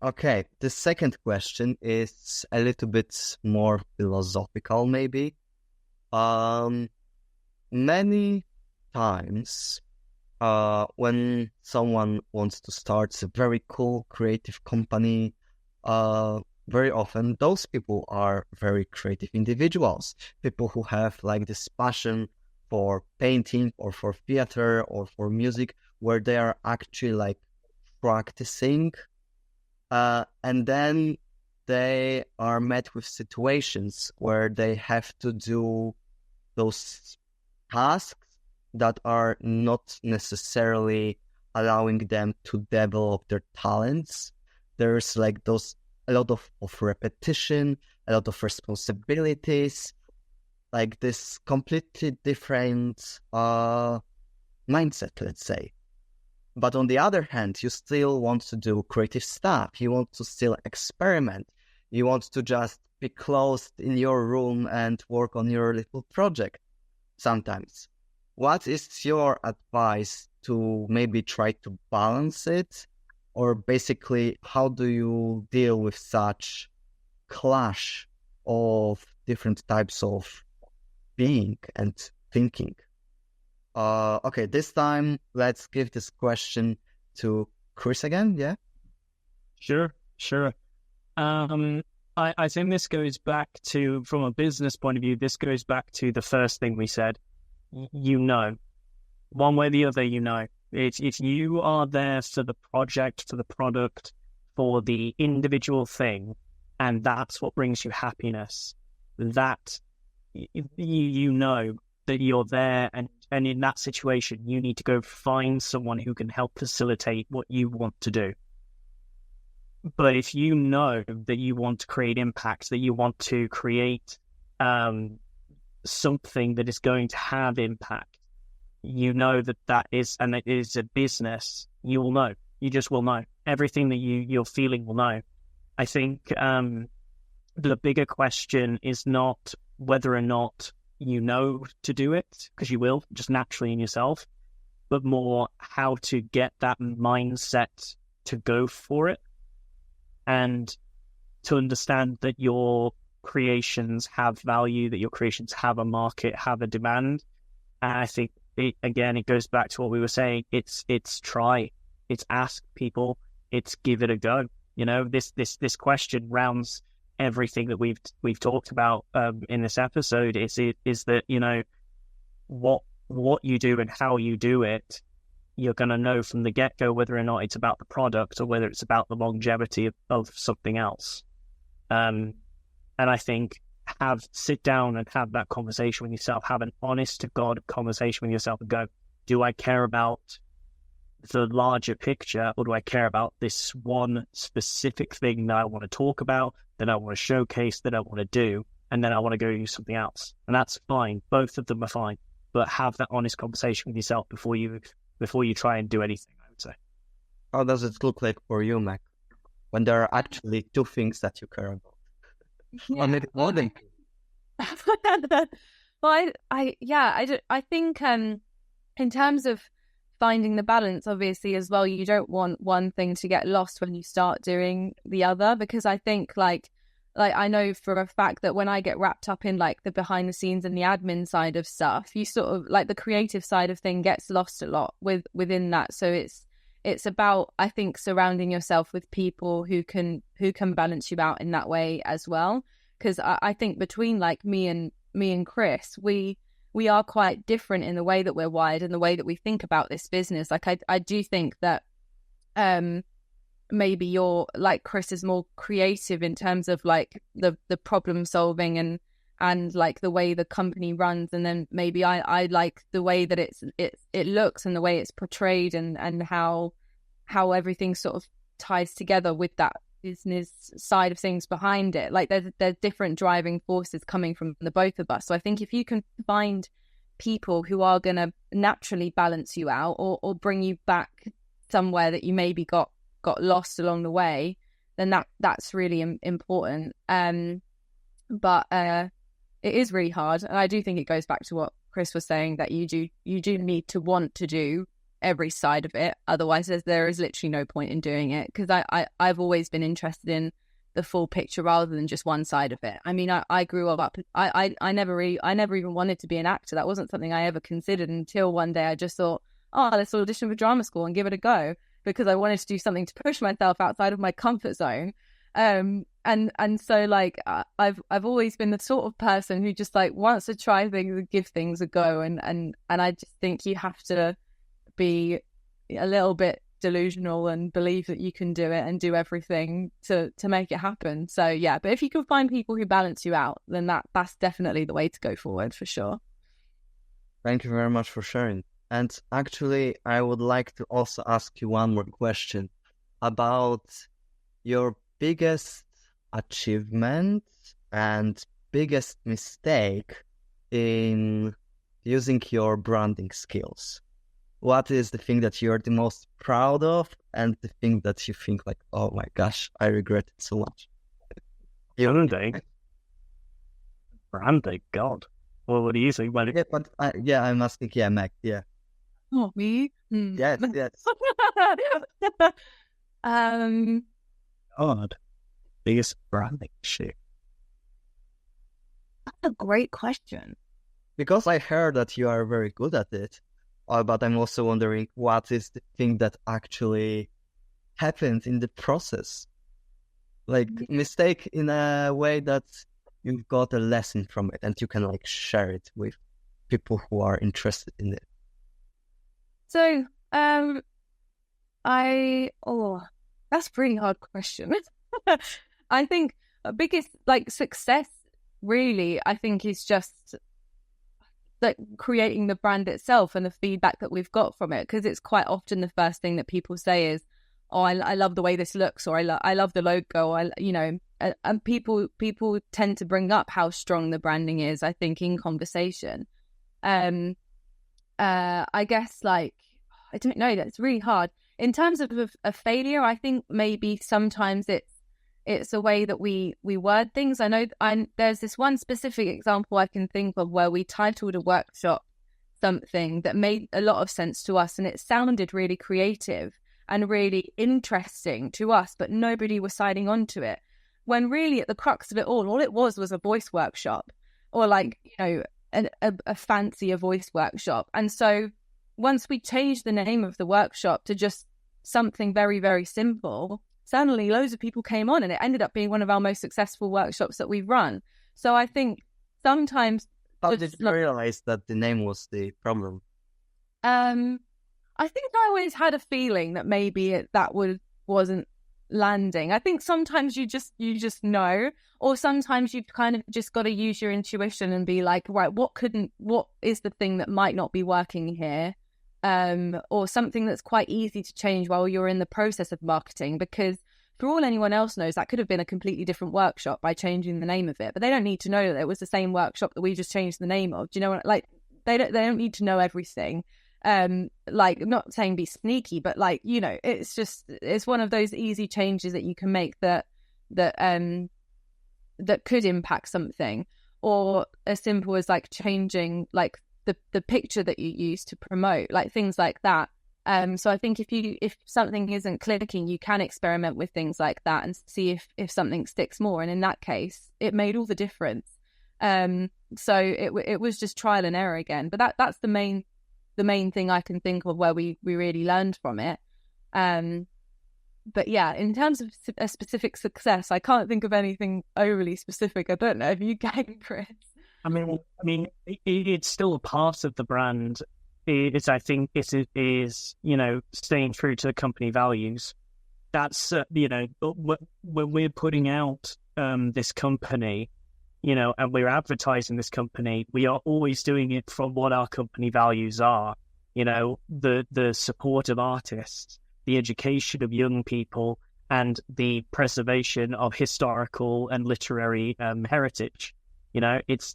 Okay, the second question is a little bit more philosophical, maybe. Many times, when someone wants to start a very cool creative company, very often those people are very creative individuals, people who have like this passion for painting or for theater or for music, where they are actually like practicing. And then they are met with situations where they have to do those tasks that are not necessarily allowing them to develop their talents. There's like a lot of repetition, a lot of responsibilities, like this completely different mindset, let's say. But on the other hand, you still want to do creative stuff. You want to still experiment. You want to just be closed in your room and work on your little project sometimes. What is your advice to maybe try to balance it? Or basically, how do you deal with such clash of different types of being and thinking? Okay, this time let's give this question to Chris again, yeah? Sure. I think this goes back to, from a business point of view, this goes back to the first thing we said. You know, one way or the other, you know. If you are there for the project, for the product, for the individual thing, and that's what brings you happiness, that you know that you're there, and in that situation, you need to go find someone who can help facilitate what you want to do. But if you know that you want to create impact, that you want to create something that is going to have impact, you know that is, and it is a business, you will know. You just will know. Everything that you're feeling will know. I think the bigger question is not whether or not you know to do it, because you will, just naturally in yourself, but more how to get that mindset to go for it and to understand that your creations have value, that your creations have a market, have a demand. And I think, it goes back to what we were saying. It's try, it's ask people, it's give it a go. You know, this question rounds everything that we've talked about in this episode. Is that, you know, what you do and how you do it, you're going to know from the get-go whether or not it's about the product or whether it's about the longevity of something else. And I think sit down and have that conversation with yourself, have an honest to God conversation with yourself and go, do I care about the larger picture, or do I care about this one specific thing that I want to talk about, that I want to showcase, that I want to do, and then I want to go do something else? And that's fine. Both of them are fine. But have that honest conversation with yourself before you before you try and do anything, I would say. How does it look like for you, Mac, when there are actually two things that you care about? Or maybe more than two. Well, I think in terms of finding the balance, obviously, as well, you don't want one thing to get lost when you start doing the other, because I think like I know for a fact that when I get wrapped up in like the behind the scenes and the admin side of stuff, you sort of like the creative side of thing gets lost a lot within that. So it's about, I think, surrounding yourself with people who can balance you out in that way as well. Because I think between like me and Chris, we are quite different in the way that we're wired and the way that we think about this business. Like I do think that maybe you're like Chris is more creative in terms of like the problem solving and like the way the company runs, and then maybe I like the way that it looks and the way it's portrayed and how everything sort of ties together with that business side of things behind it. Like there's different driving forces coming from the both of us. So I think if you can find people who are going to naturally balance you out or bring you back somewhere that you maybe got lost along the way, then that's really important. But it is really hard, and I do think it goes back to what Chris was saying, that you do need to want to do every side of it, otherwise there is literally no point in doing it. Because I've always been interested in the full picture rather than just one side of it. I mean, I grew up I never even wanted to be an actor. That wasn't something I ever considered until one day I just thought, oh, let's audition for drama school and give it a go, because I wanted to do something to push myself outside of my comfort zone. And so like I've always been the sort of person who just like wants to try things and give things a go, and I just think you have to be a little bit delusional and believe that you can do it and do everything to make it happen. So yeah, but if you can find people who balance you out, then that's definitely the way to go forward for sure. Thank you very much for sharing. And actually, I would like to also ask you one more question about your biggest achievement and biggest mistake in using your branding skills. What is the thing that you're the most proud of, and the thing that you think like, oh my gosh, I regret it so much? Branding, God. Well, what do you think? Yeah, but I'm asking, Mac, yeah. Oh, me? Yes. God, biggest branding shit. That's a great question. Because I heard that you are very good at it, but I'm also wondering what is the thing that actually happened in the process? Like mistake in a way that you've got a lesson from it and you can like share it with people who are interested in it. So, that's a pretty hard question. I think biggest like success really, I think, is just like creating the brand itself and the feedback that we've got from it, because it's quite often the first thing that people say is, oh, I love the way this looks, or I love the logo, and people tend to bring up how strong the branding is, I think, in conversation. I guess like, I don't know, that's really hard. In terms of a failure, I think maybe sometimes it's a way that we word things. I know there's this one specific example I can think of where we titled a workshop something that made a lot of sense to us, and it sounded really creative and really interesting to us, but nobody was signing on to it. When really at the crux of it all it was a voice workshop, or like, a fancier voice workshop. And so once we changed the name of the workshop to just something very, very simple, suddenly loads of people came on, and it ended up being one of our most successful workshops that we've run. So I think sometimes... How did you realize that the name was the problem? I think I always had a feeling that maybe wasn't landing. I think sometimes you just know, or sometimes you've kind of just got to use your intuition and be like, right, what is the thing that might not be working here? Or something that's quite easy to change while you're in the process of marketing, because for all anyone else knows, that could have been a completely different workshop by changing the name of it, but they don't need to know that it was the same workshop that we just changed the name of. Do you know what? Like, they don't need to know everything. like, not saying be sneaky, but like, you know, it's one of those easy changes that you can make that could impact something, or as simple as like changing like the picture that you use to promote, like things like that. So I think if something isn't clicking, you can experiment with things like that and see if something sticks more. And in that case, it made all the difference. So it was just trial and error again. But that's the main thing I can think of where we really learned from it. But yeah, in terms of a specific success, I can't think of anything overly specific. I don't know if you can, Chris. I mean, it's still a part of the brand. I think it is, you know, staying true to the company values. That's, you know, when we're putting out this company, you know, and we're advertising this company, we are always doing it from what our company values are. You know, the support of artists, the education of young people, and the preservation of historical and literary heritage. You know, it's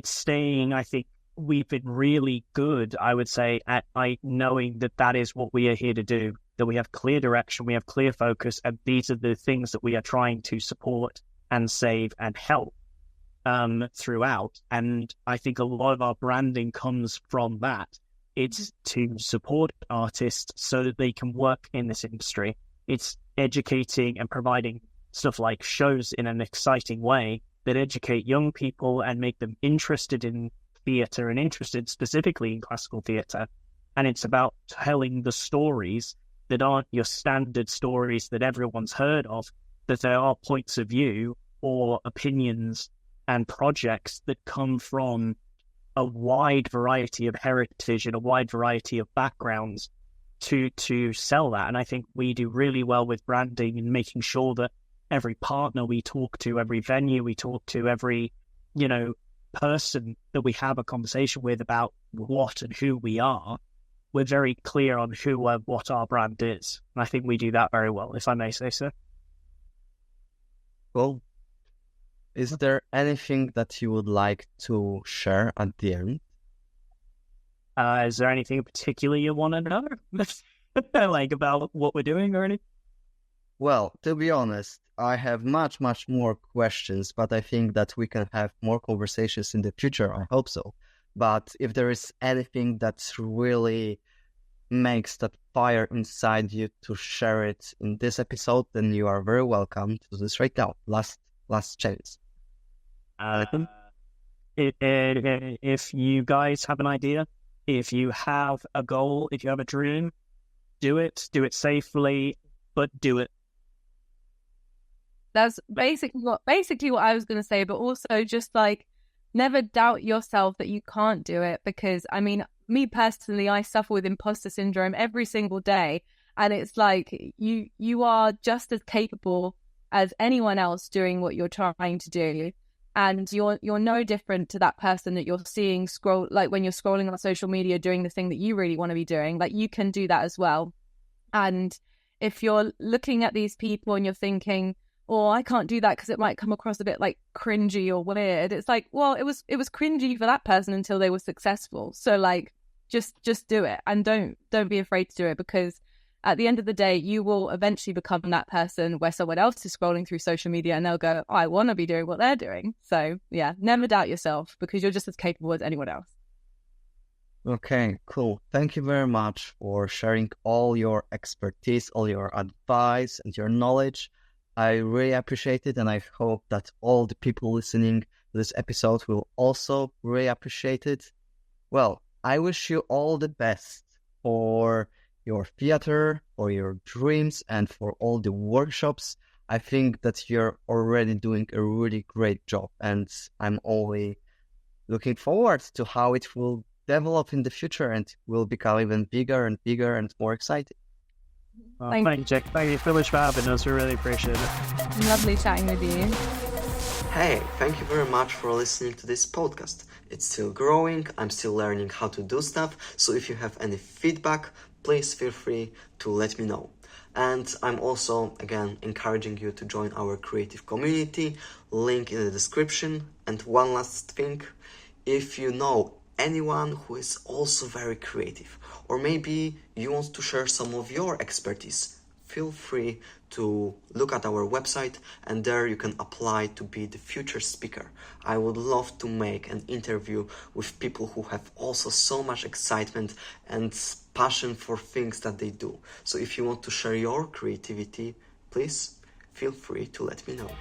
staying. I think we've been really good, I would say, at knowing that is what we are here to do, that we have clear direction, we have clear focus, and these are the things that we are trying to support and save and help throughout. And I think a lot of our branding comes from that. It's to support artists so that they can work in this industry. It's educating and providing stuff like shows in an exciting way that educate young people and make them interested in theatre and interested specifically in classical theatre. And it's about telling the stories that aren't your standard stories that everyone's heard of, that there are points of view or opinions and projects that come from a wide variety of heritage and a wide variety of backgrounds to sell that. And I think we do really well with branding and making sure that every partner we talk to, every venue we talk to, every, you know, person that we have a conversation with about what and who we are, we're very clear on what our brand is. And I think we do that very well, if I may say so. Well, is there anything that you would like to share at the end? Is there anything in particular you want to know? Like about what we're doing or anything? Well, to be honest, I have much more questions, but I think that we can have more conversations in the future. I hope so. But if there is anything that really makes that fire inside you to share it in this episode, then you are very welcome to do this right now. Last chance. If you guys have an idea, if you have a goal, if you have a dream, do it safely, but do it. That's basically what I was going to say, but also just like never doubt yourself that you can't do it, because I mean, me personally, I suffer with imposter syndrome every single day, and it's like you are just as capable as anyone else doing what you're trying to do, and you're no different to that person that you're seeing scroll, like when you're scrolling on social media doing the thing that you really want to be doing. Like, you can do that as well. And if you're looking at these people and you're thinking, oh, I can't do that because it might come across a bit like cringy or weird, it's like, well, it was cringy for that person until they were successful. So like, just do it, and don't be afraid to do it, because at the end of the day, you will eventually become that person where someone else is scrolling through social media and they'll go, oh, I want to be doing what they're doing. So yeah, never doubt yourself, because you're just as capable as anyone else. Okay, cool. Thank you very much for sharing all your expertise, all your advice and your knowledge. I really appreciate it, and I hope that all the people listening to this episode will also really appreciate it. Well, I wish you all the best for your theater, for your dreams, and for all the workshops. I think that you're already doing a really great job, and I'm only looking forward to how it will develop in the future and will become even bigger and bigger and more exciting. Well, thank you, Jack. Thank you so much for having us. We really appreciate it. Lovely chatting with you. Hey, thank you very much for listening to this podcast. It's still growing. I'm still learning how to do stuff. So if you have any feedback, please feel free to let me know. And I'm also, again, encouraging you to join our creative community. Link in the description. And one last thing, if you know anyone who is also very creative. Or maybe you want to share some of your expertise. Feel free to look at our website, and there you can apply to be the future speaker. I would love to make an interview with people who have also so much excitement and passion for things that they do. So if you want to share your creativity, please feel free to let me know.